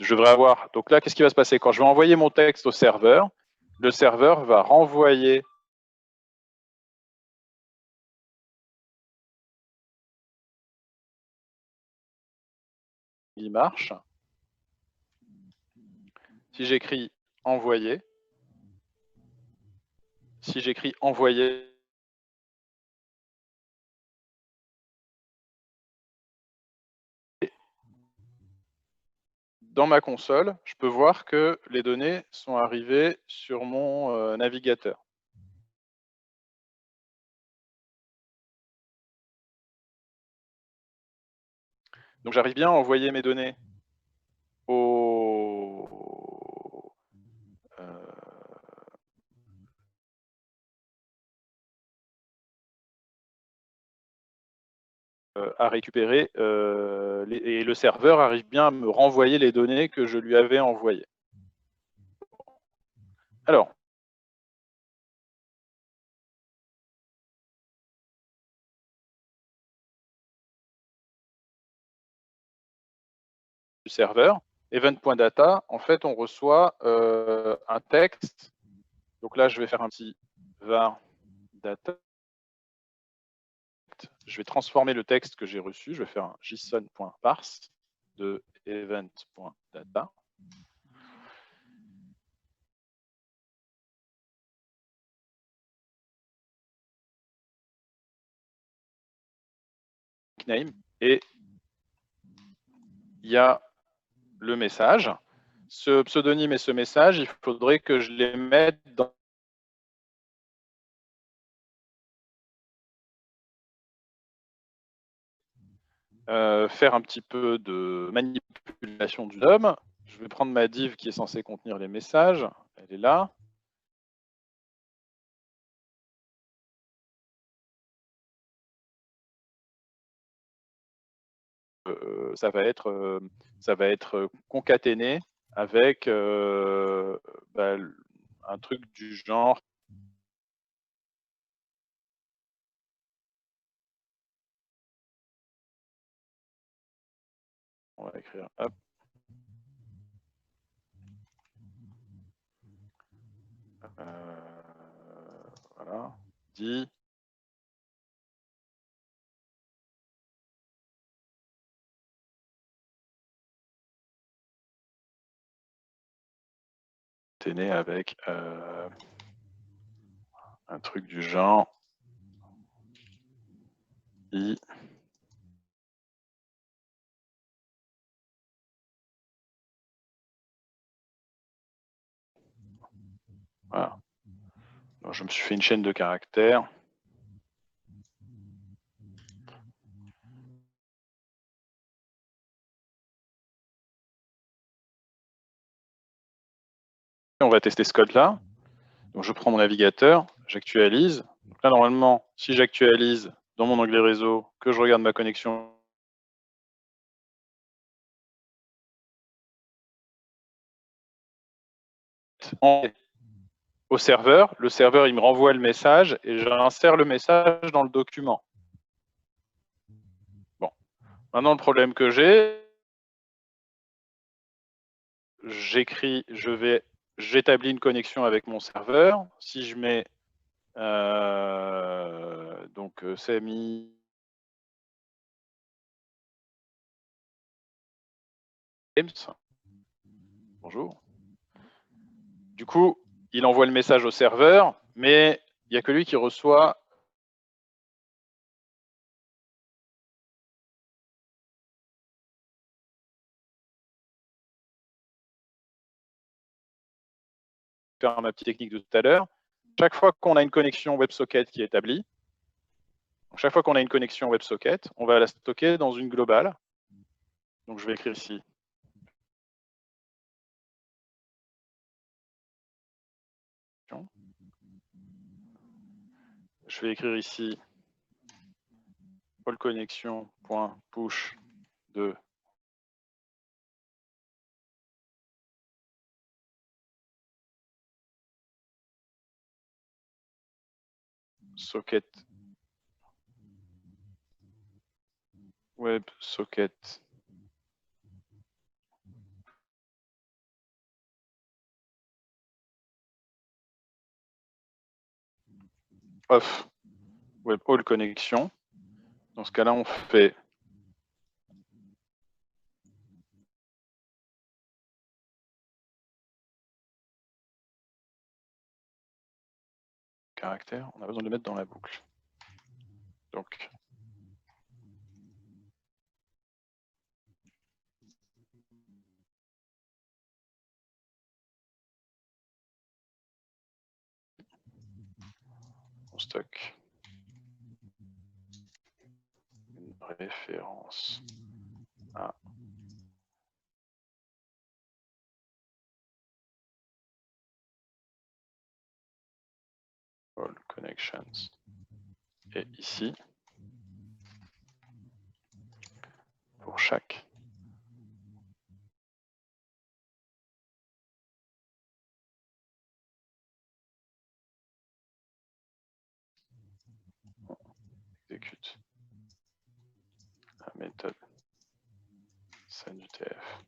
je devrais avoir, donc là, qu'est-ce qui va se passer? Quand je vais envoyer mon texte au serveur, le serveur va renvoyer il marche. Si j'écris envoyer, dans ma console, je peux voir que les données sont arrivées sur mon navigateur. Donc j'arrive bien à envoyer mes données à récupérer, et le serveur arrive bien à me renvoyer les données que je lui avais envoyées. Alors, du serveur, event.data, en fait, on reçoit un texte. Donc là, je vais faire un petit var data. Je vais transformer le texte que j'ai reçu. Je vais faire un json.parse de event.data. Name, et il y a le message. Ce pseudonyme et ce message, il faudrait que je les mette dans faire un petit peu de manipulation du DOM. Je vais prendre ma div qui est censée contenir les messages. Elle est là. Ça va être concaténé avec un truc du genre on va écrire hop. Voilà, dit concaténé avec un truc du genre i. Voilà. Donc, je me suis fait une chaîne de caractères. On va tester ce code-là. Donc, je prends mon navigateur, j'actualise. Là, normalement, si j'actualise dans mon onglet réseau, que je regarde ma connexion, au serveur, le serveur il me renvoie le message et j'insère le message dans le document. Bon, maintenant le problème que j'établis une connexion avec mon serveur. Si je mets donc CMI bonjour. Du coup, il envoie le message au serveur, mais il n'y a que lui qui reçoit faire ma petite technique de tout à l'heure. Chaque fois qu'on a une connexion WebSocket qui est établie, chaque fois qu'on a une connexion WebSocket, on va la stocker dans une globale. Donc je vais écrire ici. Je vais écrire ici allconnexion.push de socket WebSocket off web all connexion. Dans ce cas-là, on fait caractère, on a besoin de le mettre dans la boucle. Donc référence à all connections. Et ici, pour chaque exécute la méthode SANUTF.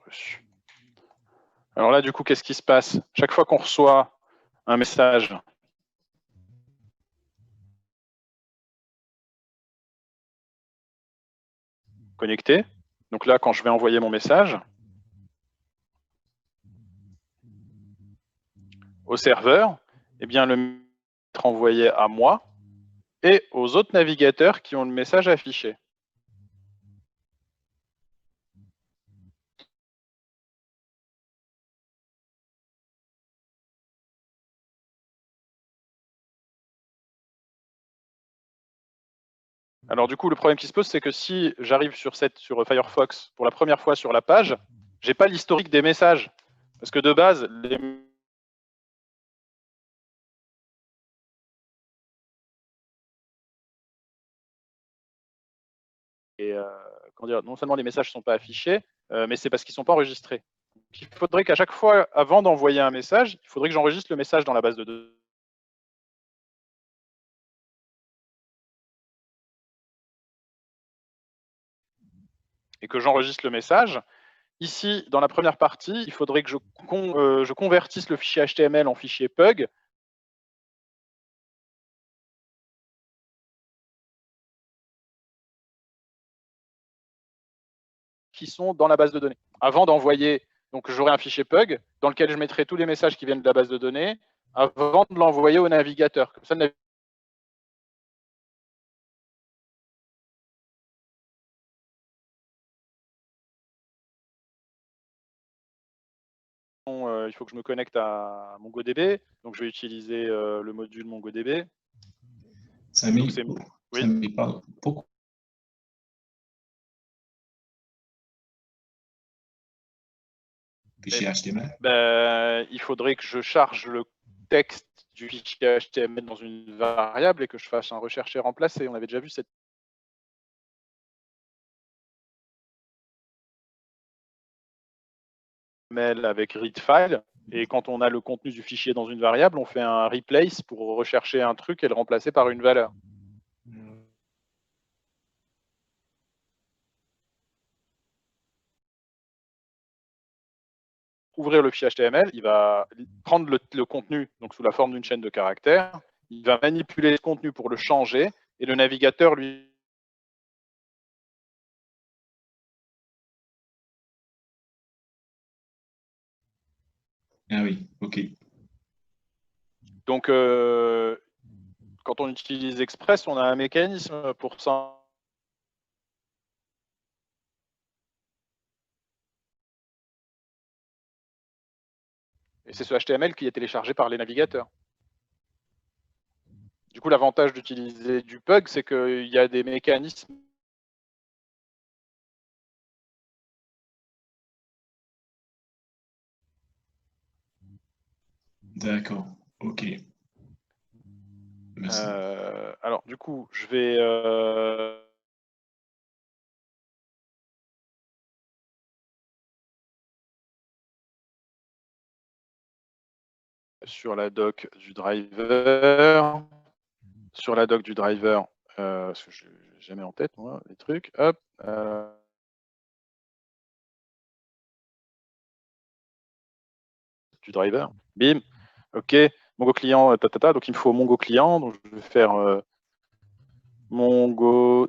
Reçu. Alors là, du coup, qu'est-ce qui se passe? Chaque fois qu'on reçoit un message connecté, donc là, quand je vais envoyer mon message au serveur, eh bien, le message va être envoyé à moi et aux autres navigateurs qui ont le message affiché. Alors du coup, le problème qui se pose, c'est que si j'arrive sur Firefox pour la première fois sur la page, je n'ai pas l'historique des messages. Parce que de base, non seulement les messages ne sont pas affichés, mais c'est parce qu'ils ne sont pas enregistrés. Donc, il faudrait qu'à chaque fois, avant d'envoyer un message, il faudrait que j'enregistre le message dans la base de données. Et que j'enregistre le message. Ici, dans la première partie, il faudrait que je convertisse le fichier HTML en fichier PUG. Qui sont dans la base de données. Avant d'envoyer, donc j'aurai un fichier PUG dans lequel je mettrai tous les messages qui viennent de la base de données avant de l'envoyer au navigateur. Comme ça, il faut que je me connecte à MongoDB. Donc, je vais utiliser le module MongoDB. Samy, oui. Samy, pardon. Pourquoi fichier HTML? Il faudrait que je charge le texte du fichier HTML dans une variable et que je fasse un rechercher remplacer. On avait déjà vu cette avec read file, et quand on a le contenu du fichier dans une variable, on fait un replace pour rechercher un truc et le remplacer par une valeur. Ouvrir le fichier HTML, il va prendre le contenu donc sous la forme d'une chaîne de caractères, il va manipuler ce contenu pour le changer, et le navigateur lui Ah oui, ok. Donc, quand on utilise Express, on a un mécanisme pour ça. Et c'est ce HTML qui est téléchargé par les navigateurs. Du coup, l'avantage d'utiliser du PUG, c'est qu'il y a des mécanismes. D'accord, ok. Merci. Alors, du coup, je vais... sur la doc du driver. Sur la doc du driver, parce que je n'ai jamais en tête, moi, les trucs. Hop. Du driver. Bim. OK. Mongo client, donc il me faut Mongo client. Donc je vais faire mongodb.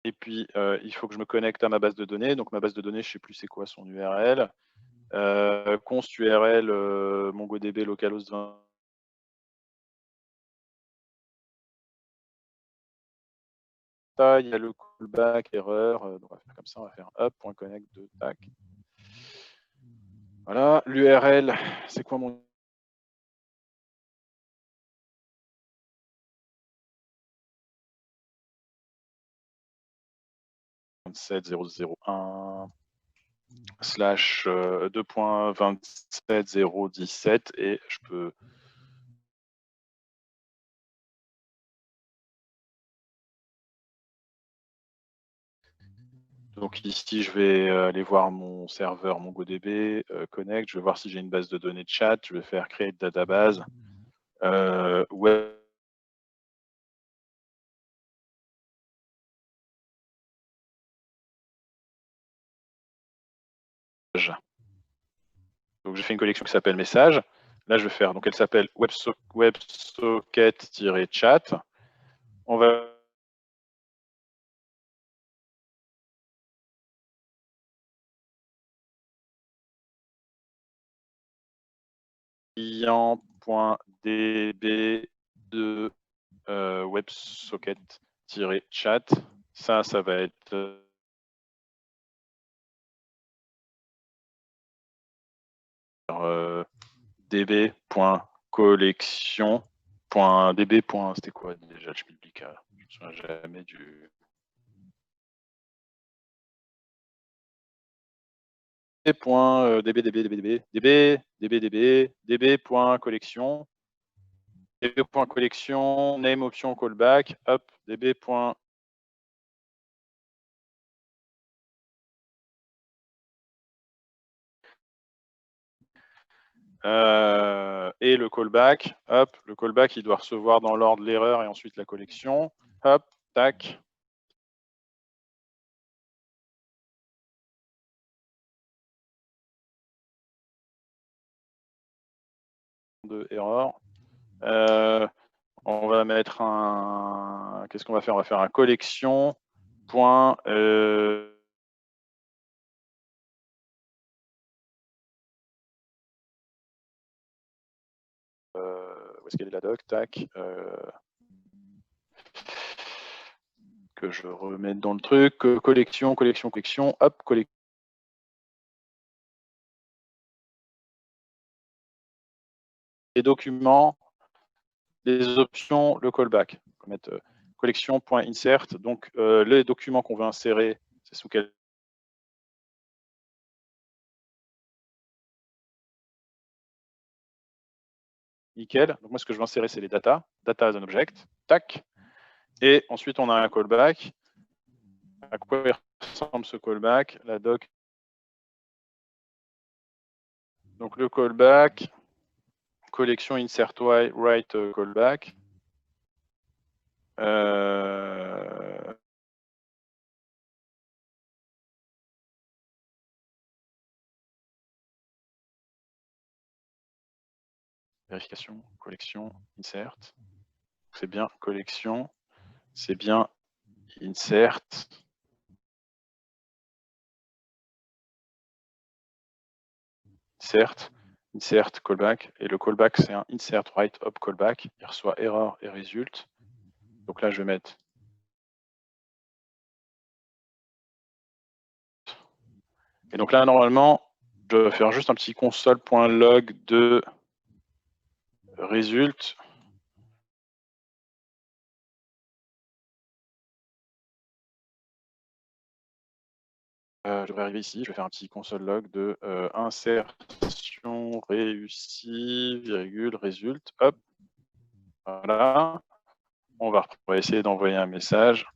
Et puis, il faut que je me connecte à ma base de données. Donc ma base de données, je ne sais plus c'est quoi son URL. Const URL mongodb localhost 20. data, il y a le callback, erreur. Donc on va faire comme ça, on va faire up.connect de tac. Voilà, l'URL, c'est quoi mon 2.27001 slash 2.27017 et je peux donc ici je vais aller voir mon serveur MongoDB Connect, je vais voir si j'ai une base de données de chat, je vais faire create database web. Donc j'ai fait une collection qui s'appelle message. Là je vais faire, donc elle s'appelle WebSocket-chat. On va client.db de WebSocket-chat. Ça va être db.collection.db. C'était quoi déjà? Je me souviens jamais du. db.collection, db.collection, name option callback, hop, db. Et le callback, hop, le callback, il doit recevoir dans l'ordre l'erreur et ensuite la collection, hop, tac. De erreur. On va mettre un. Qu'est-ce qu'on va faire? On va faire un collection. Point, où est-ce qu'elle est la doc? Tac. Que je remette dans le truc. Collection, hop, collection. Les documents, les options, le callback. On va mettre collection.insert. Donc les documents qu'on veut insérer, c'est sous quel. Nickel. Donc moi, ce que je veux insérer, c'est les data. Data as an object. Tac. Et ensuite, on a un callback. À quoi ressemble ce callback? La doc. Donc le callback, collection insert write callback. Vérification, collection, insert. C'est bien collection, c'est bien insert. Insert, callback. Et le callback, c'est un insert write up callback. Il reçoit erreur et result. Donc là, je vais mettre. Et donc là, normalement, je vais faire juste un petit console.log de result. Je devrais arriver ici, je vais faire un petit console log de insertion réussie, virgule, result, hop. Voilà. On va essayer d'envoyer un message.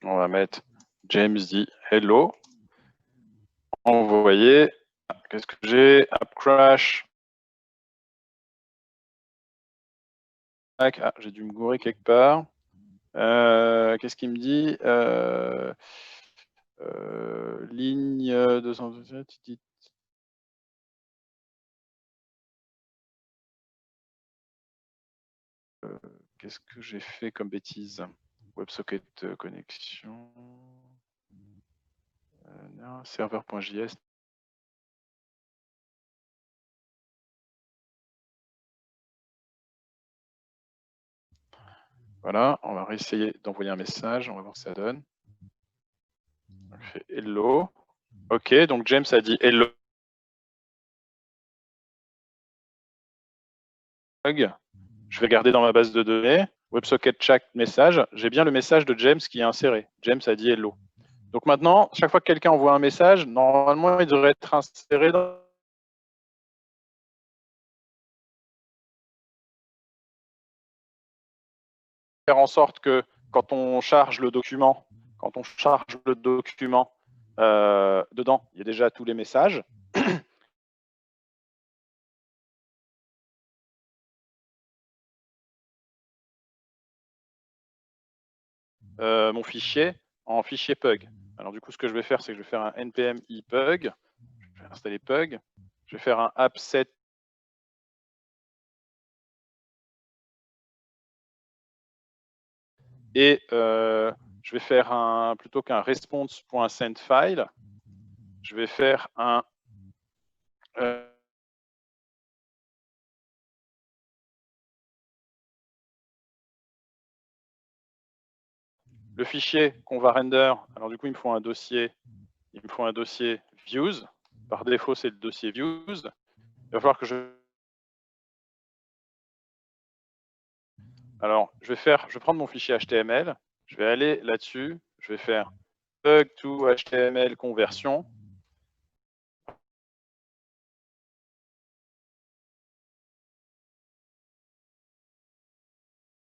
On va mettre James dit hello. Envoyer. Qu'est-ce que j'ai? App crash. Ah, j'ai dû me gourer quelque part. Qu'est-ce qu'il me dit? Ligne 227, il dit. Qu'est-ce que j'ai fait comme bêtise? WebSocket connexion. Serveur.js. Voilà, on va réessayer d'envoyer un message, on va voir ce que ça donne. On fait hello. OK, donc James a dit hello. Je vais regarder dans ma base de données, WebSocket chat message, j'ai bien le message de James qui est inséré. James a dit hello. Donc maintenant, chaque fois que quelqu'un envoie un message, normalement, il devrait être inséré dans... Faire en sorte que quand on charge le document, dedans, il y a déjà tous les messages. Mon fichier en fichier Pug. Alors du coup, ce que je vais faire, c'est que je vais faire un npm ipug. Je vais installer Pug. Je vais faire un app7. Et je vais faire un, plutôt qu'un response.sendFile, je vais faire un le fichier qu'on va render. Alors du coup, il me faut un dossier views. Par défaut, c'est le dossier views. Il va falloir que Alors, je vais prendre mon fichier HTML, je vais aller là-dessus, je vais faire pug to HTML conversion.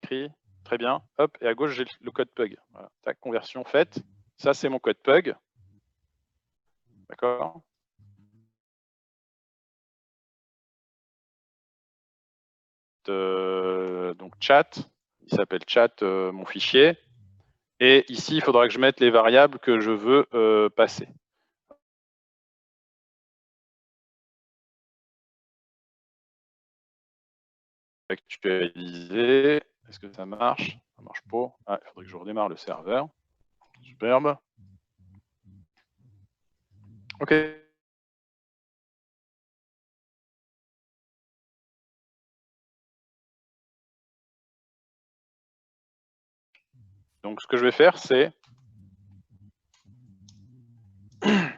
Très bien. Hop, et à gauche, j'ai le code pug. Voilà. Tac, conversion faite. Ça, c'est mon code pug. D'accord. Donc, chat. Il s'appelle chat, mon fichier. Et ici, il faudra que je mette les variables que je veux passer. Actualiser. Est-ce que ça marche? Ça marche pas. Ah, il faudrait que je redémarre le serveur. Superbe. OK. Donc, ce que je vais faire, c'est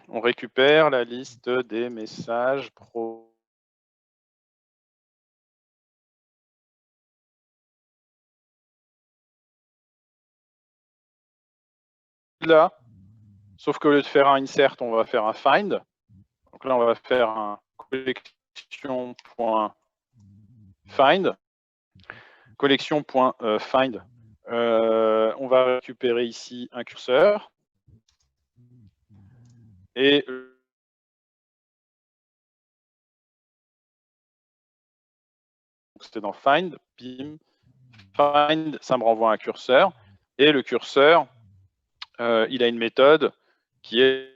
on récupère la liste des messages pro. Là, sauf qu'au lieu de faire un insert, on va faire un find. Donc là, on va faire un collection.find. Collection.find. On va récupérer ici un curseur. Et c'était dans find, bim. Find, ça me renvoie un curseur. Et le curseur, il a une méthode qui est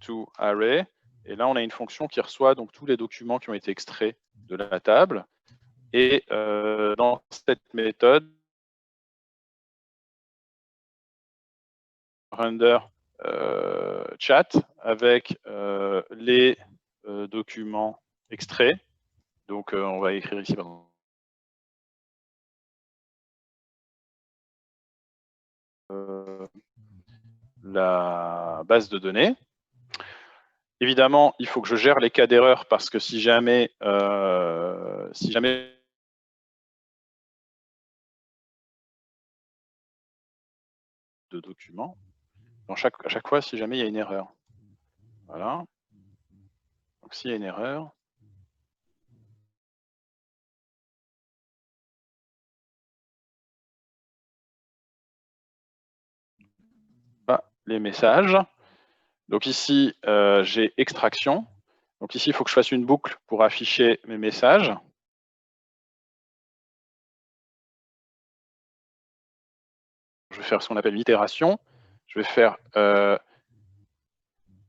.toArray. Et là, on a une fonction qui reçoit donc tous les documents qui ont été extraits de la table. Et dans cette méthode, render chat avec les documents extraits. Donc, on va écrire ici, pardon. La base de données. Évidemment, il faut que je gère les cas d'erreur parce que si jamais de documents, à chaque fois, si jamais il y a une erreur. Voilà. Donc, s'il y a une erreur, les messages. Donc ici, j'ai extraction. Donc ici, il faut que je fasse une boucle pour afficher mes messages. Je vais faire ce qu'on appelle l'itération. Je vais faire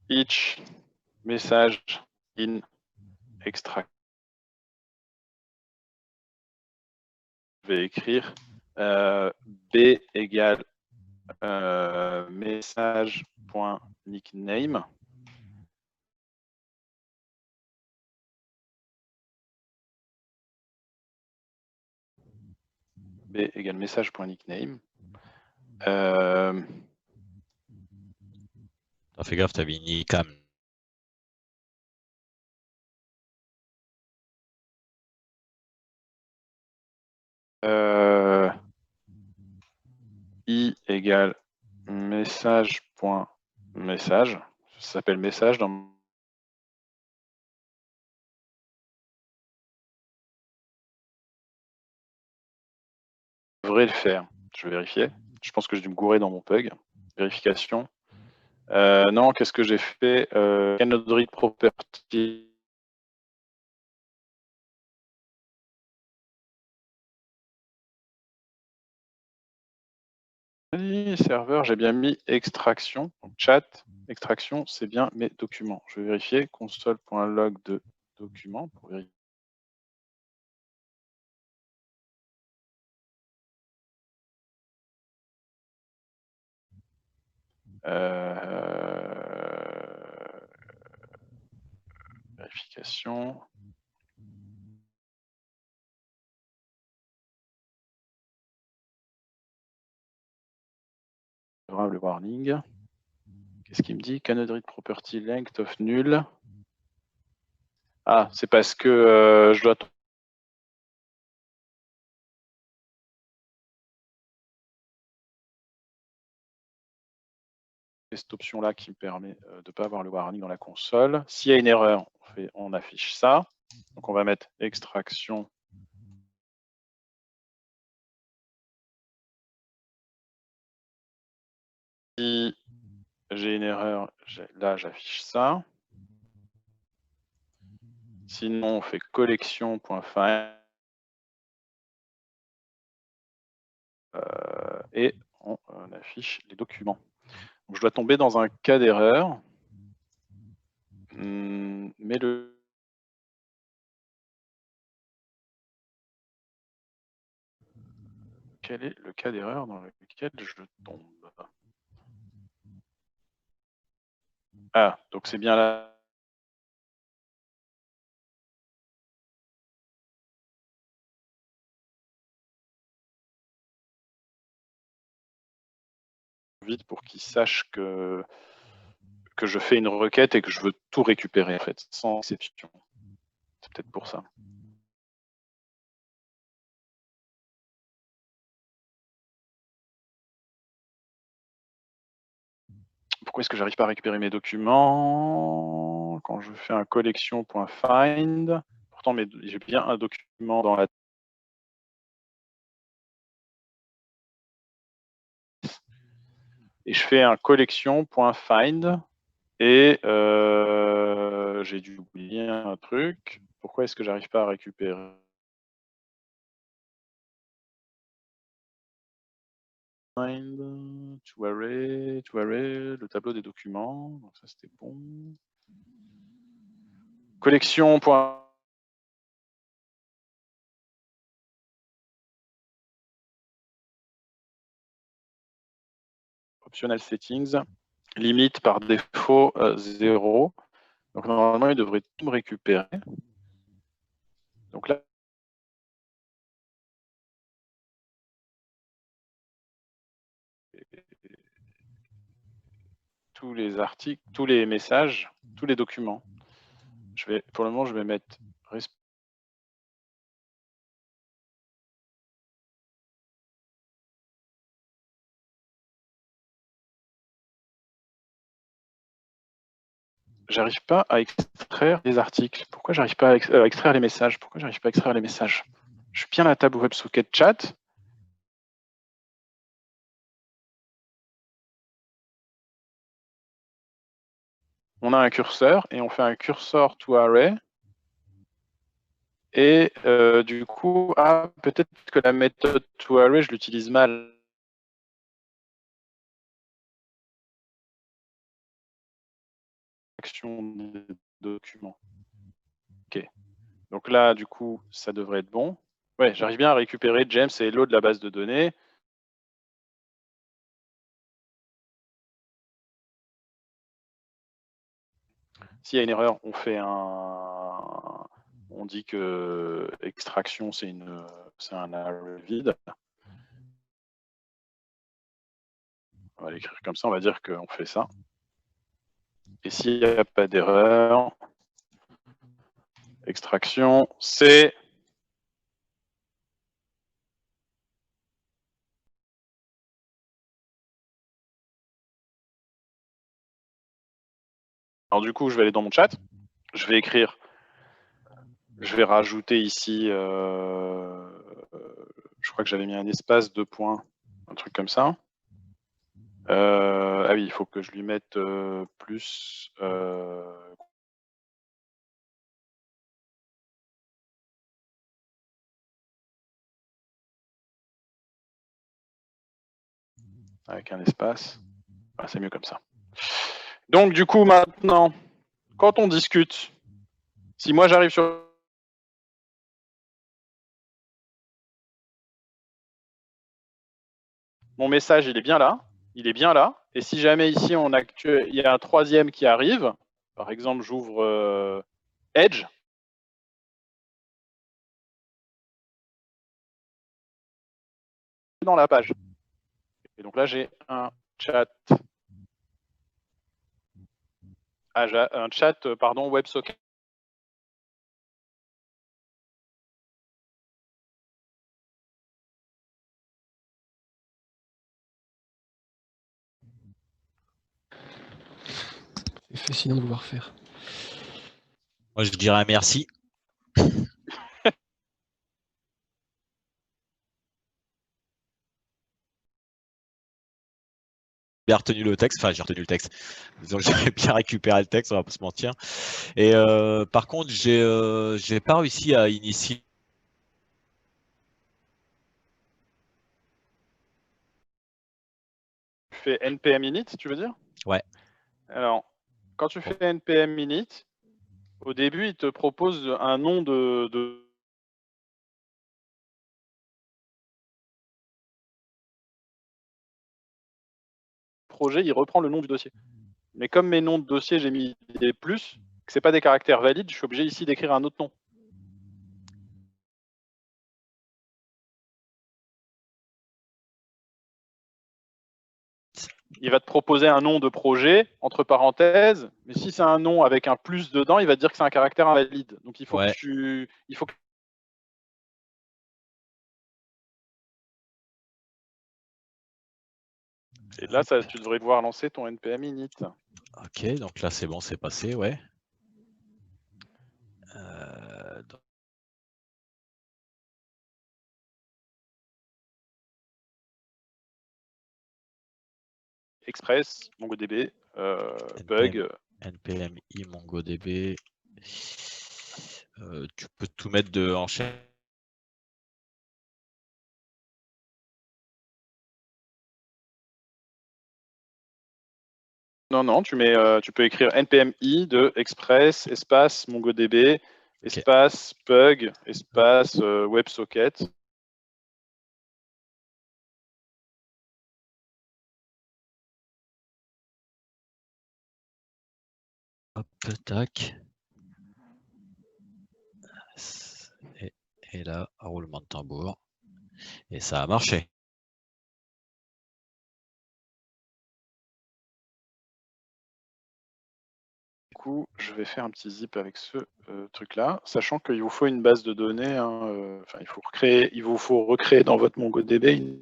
each message in extract. Je vais écrire b égale message.nickname. b égale message.nickname. Fais gaffe, t'as mis Nicam. I égale message.message. Ça s'appelle message dans je devrais le faire. Je vais vérifier. Je pense que j'ai dû me gourer dans mon pug. Vérification. Non, qu'est-ce que j'ai fait? Cannot read property. Serveur, j'ai bien mis extraction. Donc chat, extraction, c'est bien mes documents. Je vais vérifier console.log de documents pour vérifier. Vérification. Le warning. Qu'est-ce qu'il me dit? Cannot read property length of null. Ah, c'est parce que je dois cette option-là qui me permet de ne pas avoir le warning dans la console. S'il y a une erreur, on affiche ça. Donc on va mettre extraction. Si j'ai une erreur, là j'affiche ça. Sinon, on fait collection.find et on affiche les documents. Donc, je dois tomber dans un cas d'erreur. Mais quel est le cas d'erreur dans lequel je tombe? Ah, donc c'est bien là. Vite pour qu'il sache que je fais une requête et que je veux tout récupérer, en fait, sans exception. C'est peut-être pour ça. Pourquoi est-ce que j'arrive pas à récupérer mes documents quand je fais un collection.find? Pourtant, j'ai bien un document dans la et je fais un collection.find et j'ai dû oublier un truc. Pourquoi est-ce que j'arrive pas à récupérer? Find, to array, le tableau des documents. Donc ça c'était bon. Collection. Optional settings, limite par défaut 0. Donc normalement, il devrait tout me récupérer. Donc là, tous les articles, tous les messages, tous les documents. Pour le moment, je vais mettre j'arrive pas à extraire les articles. Pourquoi j'arrive pas à extraire les messages? Pourquoi j'arrive pas à extraire les messages? Je suis bien à la table WebSocket Chat. On a un curseur et on fait un cursor to array. Et du coup, peut-être que la méthode to array, je l'utilise mal. Action des documents. Ok. Donc là, du coup, ça devrait être bon. Ouais, j'arrive bien à récupérer James et Hello de la base de données. S'il y a une erreur, on dit que extraction, c'est un array vide. On va l'écrire comme ça, on va dire qu'on fait ça. Et s'il n'y a pas d'erreur, extraction, c'est alors du coup, je vais aller dans mon chat, je vais écrire, je vais rajouter ici, je crois que j'avais mis un espace, 2 points, un truc comme ça. Ah oui, il faut que je lui mette plus. Avec un espace. Ah, c'est mieux comme ça. Donc du coup, maintenant, quand on discute, si moi j'arrive sur mon message, il est bien là. Il est bien là. Et si jamais ici, il y a un troisième qui arrive, par exemple, j'ouvre Edge. Dans la page. Et donc là, j'ai un chat. Un chat, pardon, WebSocket. C'est fascinant de vouloir faire. Moi, je dirais merci. J'ai retenu le texte, enfin j'ai retenu le texte. Disons que j'avais bien récupéré le texte, on va pas se mentir. Et par contre, j'ai pas réussi à initier. Tu fais npm init, tu veux dire? Ouais. Alors, quand tu fais npm init, au début, il te propose un nom de projet, il reprend le nom du dossier. Mais comme mes noms de dossier, j'ai mis des plus, que ce n'est pas des caractères valides, je suis obligé ici d'écrire un autre nom. Il va te proposer un nom de projet, entre parenthèses, mais si c'est un nom avec un plus dedans, il va te dire que c'est un caractère invalide. Donc il faut Ouais. Et là, tu devrais pouvoir lancer ton npm init. Ok, donc là c'est bon, c'est passé, ouais. Express, MongoDB, bug. npm i MongoDB. Tu peux tout mettre en chaîne. Non, tu peux écrire npm i de express, espace, MongoDB, espace, bug, espace, WebSocket. Hop, tac. Et là, roulement de tambour. Et ça a marché. Du coup, je vais faire un petit zip avec ce truc-là, sachant qu'il vous faut une base de données. Enfin, il vous faut recréer dans votre MongoDB une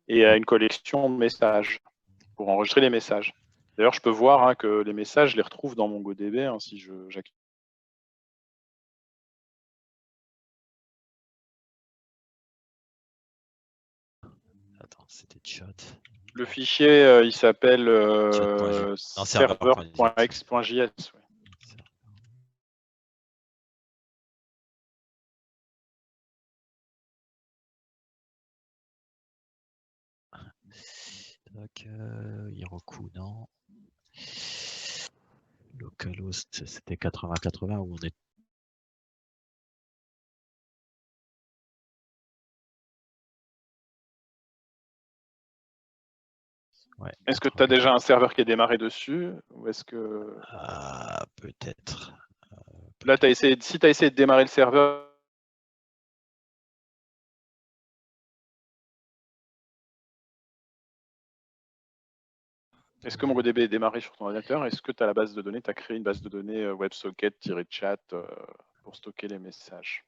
et une collection de messages pour enregistrer les messages. D'ailleurs, je peux voir que les messages, je les retrouve dans MongoDB si j'active. Attends, c'était chat. Le fichier, il s'appelle serveur.x.js. Donc, Heroku, non. Localhost, c'était 80-80 où on est. Ouais, est-ce que tu as déjà un serveur qui est démarré dessus ou est-ce que... Ah, peut-être. Là, si tu as essayé de démarrer le serveur, Est-ce que MongoDB est démarré sur ton ordinateur? Est-ce que tu as la base de données? Tu as créé une base de données WebSocket-chat pour stocker les messages?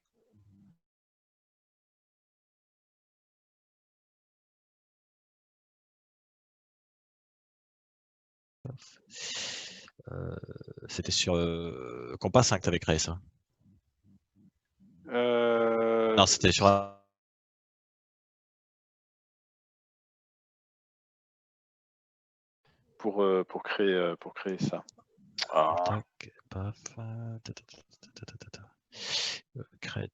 C'était sur Compass 5 que tu avais créé ça. Non, c'était sur. Pour créer ça. Ah. Tac, paf, créer.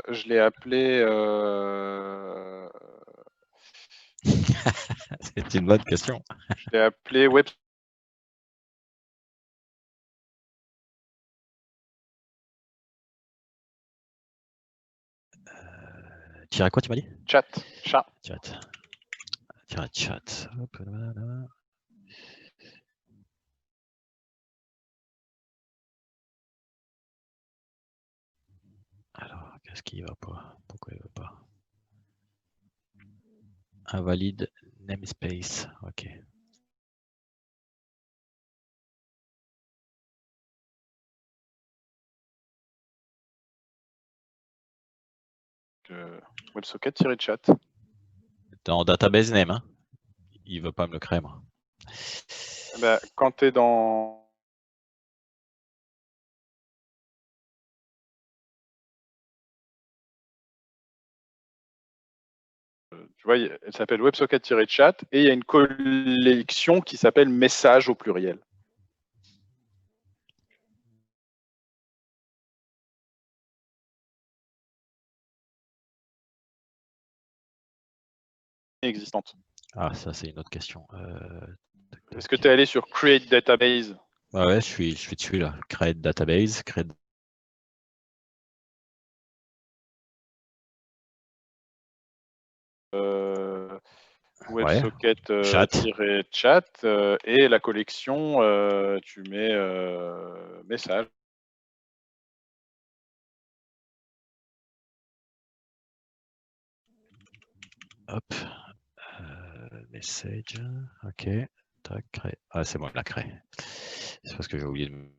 Je l'ai appelé. C'est une bonne question. Je l'ai appelé Web. Tirer quoi, tu m'as dit? Chat. Chat. Tirer chat. Hop, voilà. Alors, qu'est-ce qui va pas? Pourquoi il va pas? Invalide namespace. Ok. WebSocket-chat. Dans database name, hein. Il veut pas me le créer, moi. Bah, quand tu es dans. Tu vois, elle s'appelle WebSocket-chat et il y a une collection qui s'appelle message au pluriel. Existante. Ah, ça, c'est une autre question. Est-ce que tu es allé sur Create Database? Ouais, je suis dessus là. Create database, create. WebSocket-chat et la collection, tu mets message. Hop. Message. Ok. Tac, créer. Ah, c'est bon, il l'a créé. C'est parce que j'ai oublié de.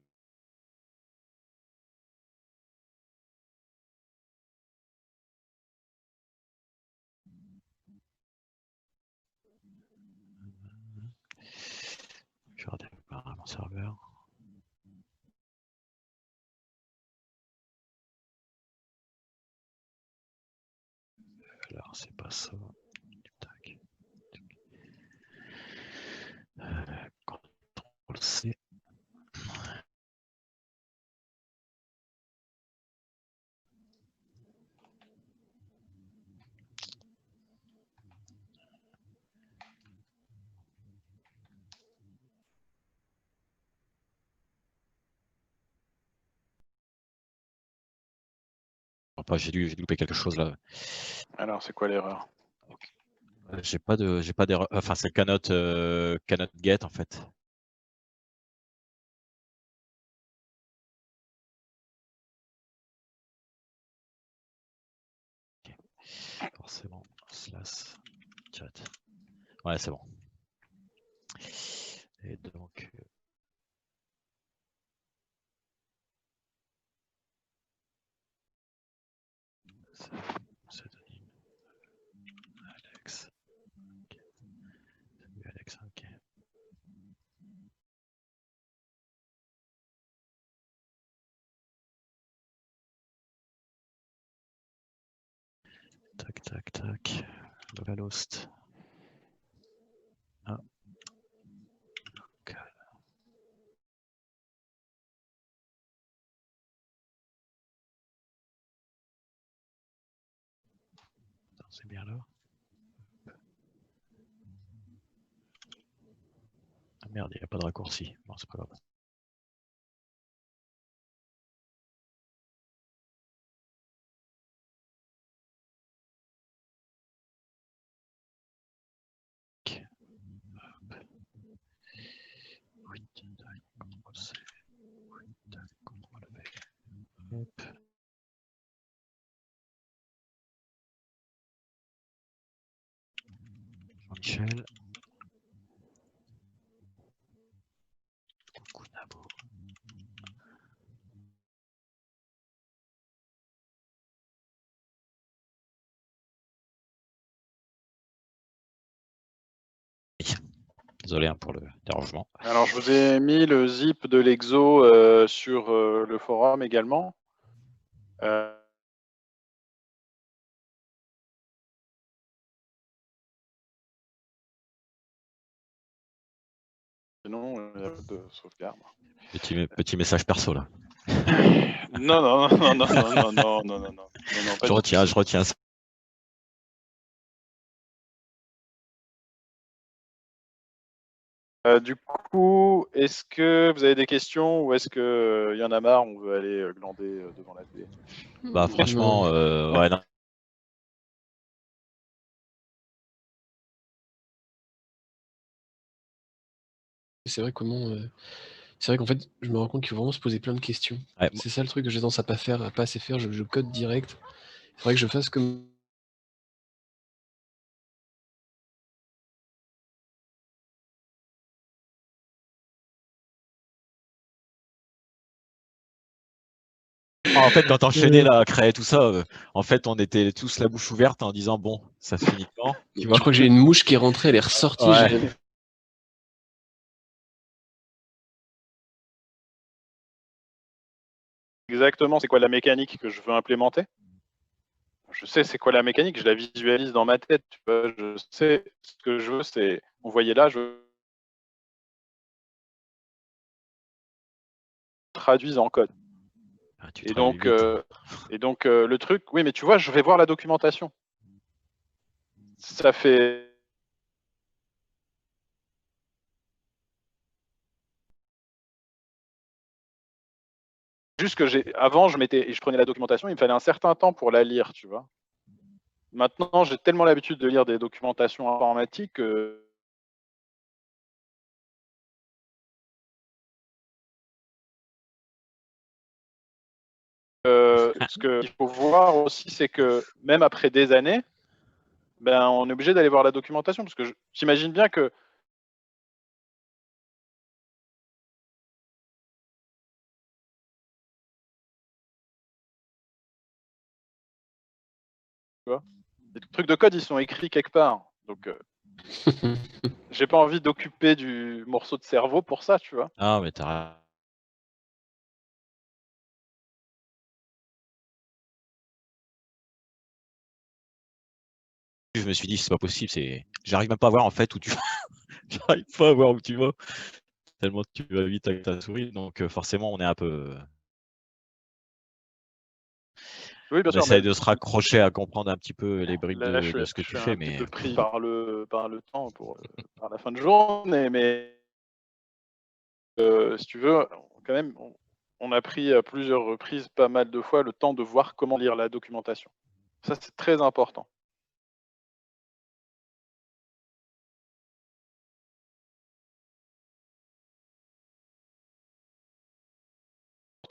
Je vais redémarrer mon serveur. Alors, c'est pas ça. Tac. CTRL-C. J'ai dû louper quelque chose là. Alors, c'est quoi l'erreur? J'ai pas d'erreur. Enfin, c'est cannot get en fait. Forcément. Slash chat. Ouais, c'est bon. Et donc. Pseudonyme. Alex. Okay. Salut Alex, ok. Tac, tac, tac. Localhost. Ah. Local. C'est bien là. Ah merde, il n'y a pas de raccourci. Bon, c'est pas grave. Hop. Michel. Kunabo. Désolé pour le dérangement. Alors, je vous ai mis le zip de l'exo sur le forum également. Sinon, il n'y a pas de sauvegarde. Petit message perso là. Non. Je retiens ça. Du coup, est-ce que vous avez des questions ou est-ce qu'il y en a marre, on veut aller glander devant la télé? Bah franchement, ouais, non. C'est vrai c'est vrai qu'en fait, je me rends compte qu'il faut vraiment se poser plein de questions. Ouais, C'est ça le truc que j'ai tendance à pas assez faire. Je code direct. Il faudrait que je fasse comme. En fait, quand t'enchaînais là, à créer tout ça, en fait, on était tous la bouche ouverte en disant bon, ça se finit quand, tu vois. Je crois que j'ai une mouche qui est rentrée, elle est ressortie. Ouais. Exactement, c'est quoi la mécanique que je veux implémenter? Je sais c'est quoi la mécanique, je la visualise dans ma tête. Tu vois, je sais ce que je veux, c'est, vous voyez là, je traduise en code. Ah, Et donc, le truc, oui, mais tu vois, je vais voir la documentation. Ça fait. Juste que avant, je prenais la documentation, il me fallait un certain temps pour la lire, tu vois. Maintenant, j'ai tellement l'habitude de lire des documentations informatiques que. Ce qu'il faut voir aussi, c'est que même après des années, ben, on est obligé d'aller voir la documentation, parce que j'imagine bien que les trucs de code, ils sont écrits quelque part. Donc, j'ai pas envie d'occuper du morceau de cerveau pour ça, tu vois. Ah, mais t'as. Je me suis dit, c'est pas possible, j'arrive même pas à voir en fait où tu vas. J'arrive pas à voir où tu vas. Tellement tu vas vite avec ta souris, donc forcément, on est un peu. Oui, bien On sûr. essaye de se raccrocher à comprendre un petit peu les bribes Là, de ce que je tu suis fais, un petit mais. peu pris par le temps par la fin de journée, mais si tu veux, quand même, on a pris à plusieurs reprises, pas mal de fois, le temps de voir comment lire la documentation. Ça, c'est très important.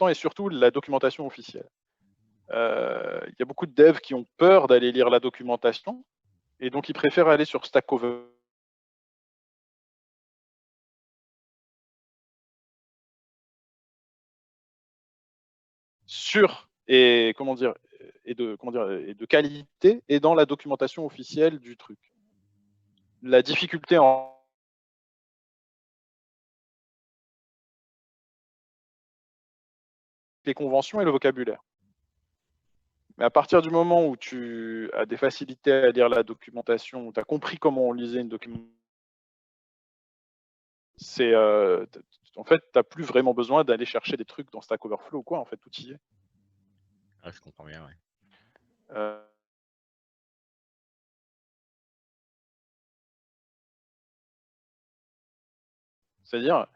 Et surtout la documentation officielle. Il y a beaucoup de devs qui ont peur d'aller lire la documentation et donc ils préfèrent aller sur Stack Overflow. Et de qualité et dans la documentation officielle du truc. La difficulté en les conventions et le vocabulaire. Mais à partir du moment où tu as des facilités à lire la documentation, où tu as compris comment on lisait une documentation, en fait, tu n'as plus vraiment besoin d'aller chercher des trucs dans Stack Overflow ou quoi, en fait, tout y est. Ah, je comprends bien, ouais. C'est-à-dire,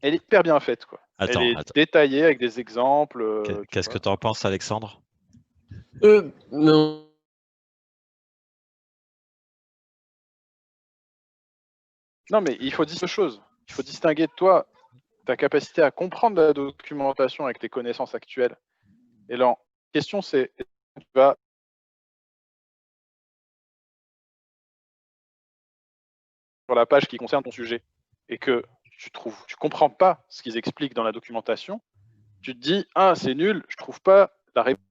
elle est hyper bien faite, quoi. Elle est détaillée avec des exemples. Qu'est-ce que tu en penses, Alexandre? Non. Non, mais il faut dire deux choses. Il faut distinguer de toi ta capacité à comprendre la documentation avec tes connaissances actuelles. Et là, la question, c'est, tu vas sur la page qui concerne ton sujet et que tu comprends pas ce qu'ils expliquent dans la documentation, tu te dis « Ah, c'est nul, je trouve pas la réponse. »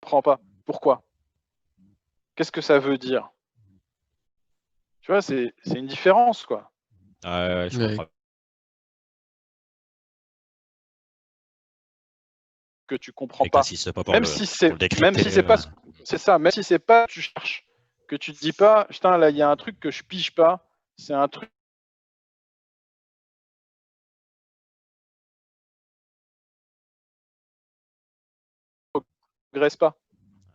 Comprends pas. Pourquoi? Qu'est-ce que ça veut dire? Tu vois, c'est une différence, quoi. Ouais, je Ouais. comprends. Que tu comprends Et pas. qu'insiste pas pour Même le, si pour c'est le décrypter. même si c'est pas c'est ça, même si c'est pas tu cherches, que tu te dis pas putain là il y a un truc que je pige pas, c'est un truc qui progresse pas.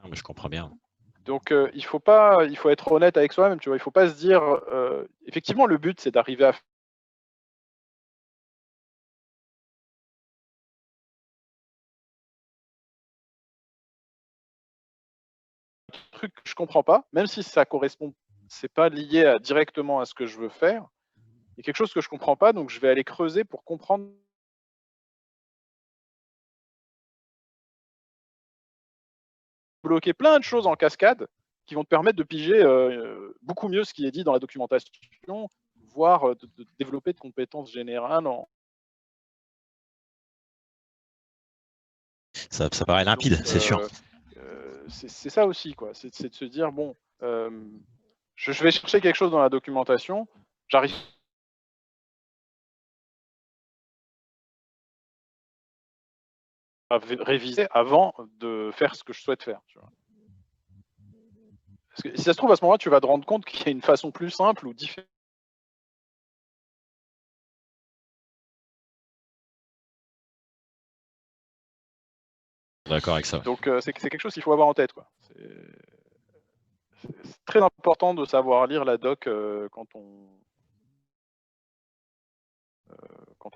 Ah, mais je comprends bien. Donc il faut être honnête avec soi-même, tu vois, il faut pas se dire effectivement le but c'est d'arriver à un truc que je comprends pas, même si ça correspond, c'est pas lié directement à ce que je veux faire. Il y a quelque chose que je comprends pas, donc je vais aller creuser pour comprendre. Bloquer plein de choses en cascade qui vont te permettre de piger beaucoup mieux ce qui est dit dans la documentation, voire de développer de compétences générales. Ça paraît limpide, c'est sûr. C'est ça aussi, quoi. C'est de se dire, bon, je vais chercher quelque chose dans la documentation, j'arrive à réviser avant de faire ce que je souhaite faire. Tu vois. Parce que si ça se trouve, à ce moment-là, tu vas te rendre compte qu'il y a une façon plus simple ou différente. D'accord avec ça. Donc c'est quelque chose qu'il faut avoir en tête, quoi. C'est très important de savoir lire la doc quand on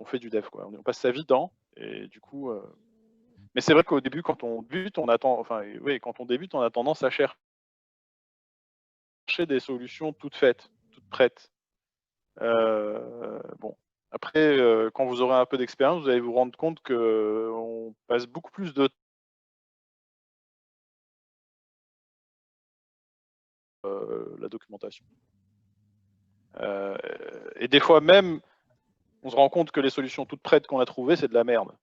fait du dev, quoi. On passe sa vie dedans et du coup. Mais c'est vrai qu'au début, quand on débute, on a tendance à chercher des solutions toutes faites, toutes prêtes. Bon, après, quand vous aurez un peu d'expérience, vous allez vous rendre compte que on passe beaucoup plus de la documentation. Et des fois même, on se rend compte que les solutions toutes prêtes qu'on a trouvées, c'est de la merde.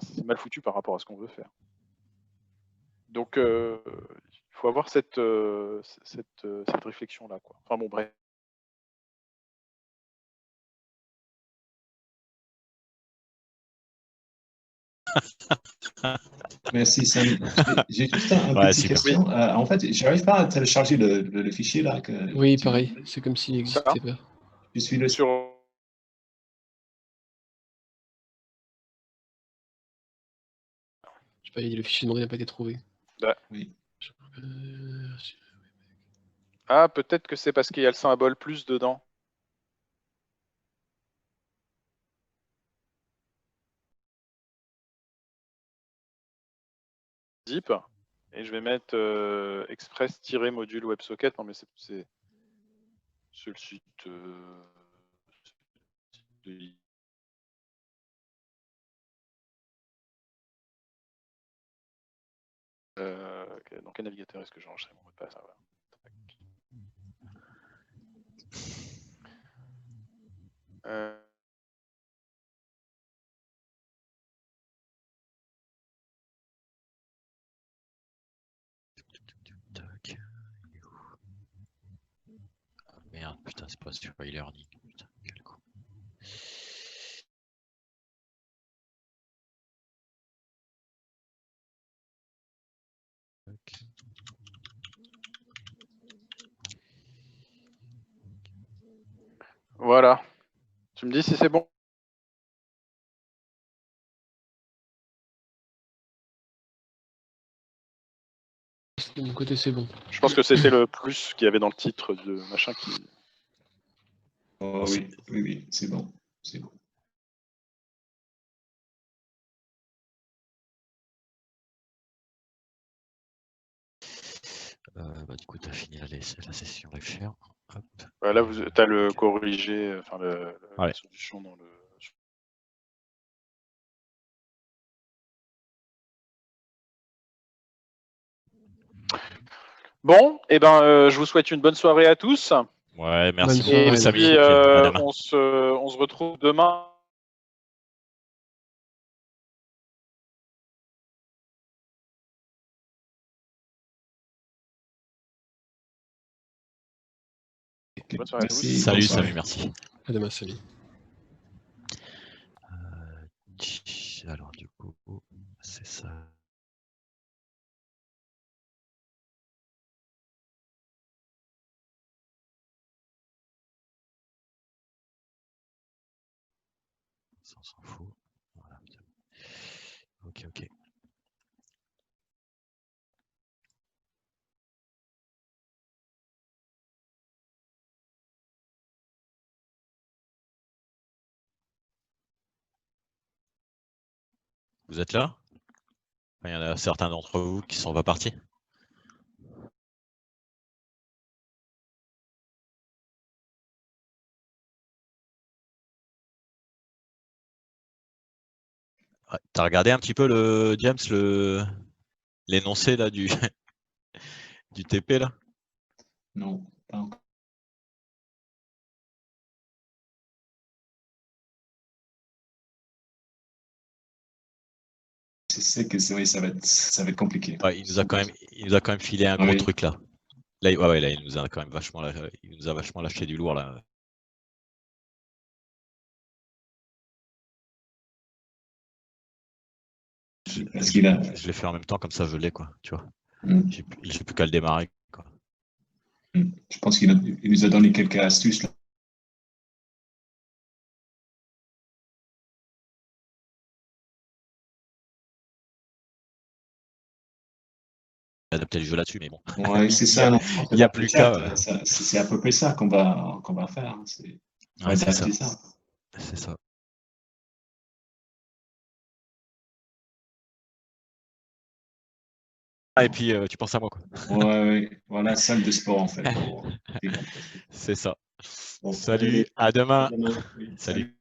C'est mal foutu par rapport à ce qu'on veut faire. Donc, il faut avoir cette réflexion-là, quoi. Enfin bon, bref. Merci, Samy. J'ai juste une Ouais, petite super. question. En fait, j'arrive pas à télécharger le fichier là. Oui, tu- pareil, c'est comme s'il n'existait pas. Je suis le. Sur Je sais pas, le fichier demandé n'a pas été trouvé. Oui. Ah, peut-être que c'est parce qu'il y a le symbole plus dedans. Zip. Et je vais mettre express-module WebSocket. Non, mais c'est le site de... Okay. Dans quel navigateur est-ce que j'ai enregistré mon mot de passe? Voilà. Ah, merde, putain, c'est pas sur e-learning. Putain, quel con. Okay. Voilà. Tu me dis si c'est bon? De mon côté, c'est bon. Je pense que c'était le plus qu'il y avait dans le titre de machin qui... Oh, oui, oui, oui, c'est bon. C'est bon. Bah, du coup, tu as fini la session lecture. Hop. Là, tu as le corrigé, enfin la Ouais. solution dans le... Bon, et ben, je vous souhaite une bonne soirée à tous. Ouais, merci Bonne beaucoup, soirée, Samy. Puis, Et puis, à demain. on se retrouve demain. Bonne soirée à tous. Merci. Salut, bonne soirée. Samy, merci. À demain, salut. Alors, du coup, c'est ça. Ça, on s'en fout. Voilà. Ok, ok. Vous êtes là? Il y en a certains d'entre vous qui sont pas partis. Ouais, t'as regardé un petit peu le James, l'énoncé là du du TP là? Non, pas encore. Je sais que oui, ça va être compliqué. Ouais, il nous a quand même filé un gros Oui. truc là. Là, ouais, là, il nous a quand même vachement lâché du lourd là. Parce qu'il a. Je l'ai fait en même temps, comme ça je l'ai quoi, tu vois. Hmm. J'ai plus qu'à le démarrer quoi. Je pense qu'il nous a donné quelques astuces là. Adapter le jeu là-dessus, mais bon. Ouais, c'est ça. Il n'y a plus qu'à. C'est à peu près ça qu'on va faire. Hein. Ouais, c'est ça. ça. C'est ça. Ah, et puis tu penses à moi quoi. Ouais, voilà, salle de sport en fait. C'est ça. Bon, Salut, allez, à demain. à demain. Oui, Salut.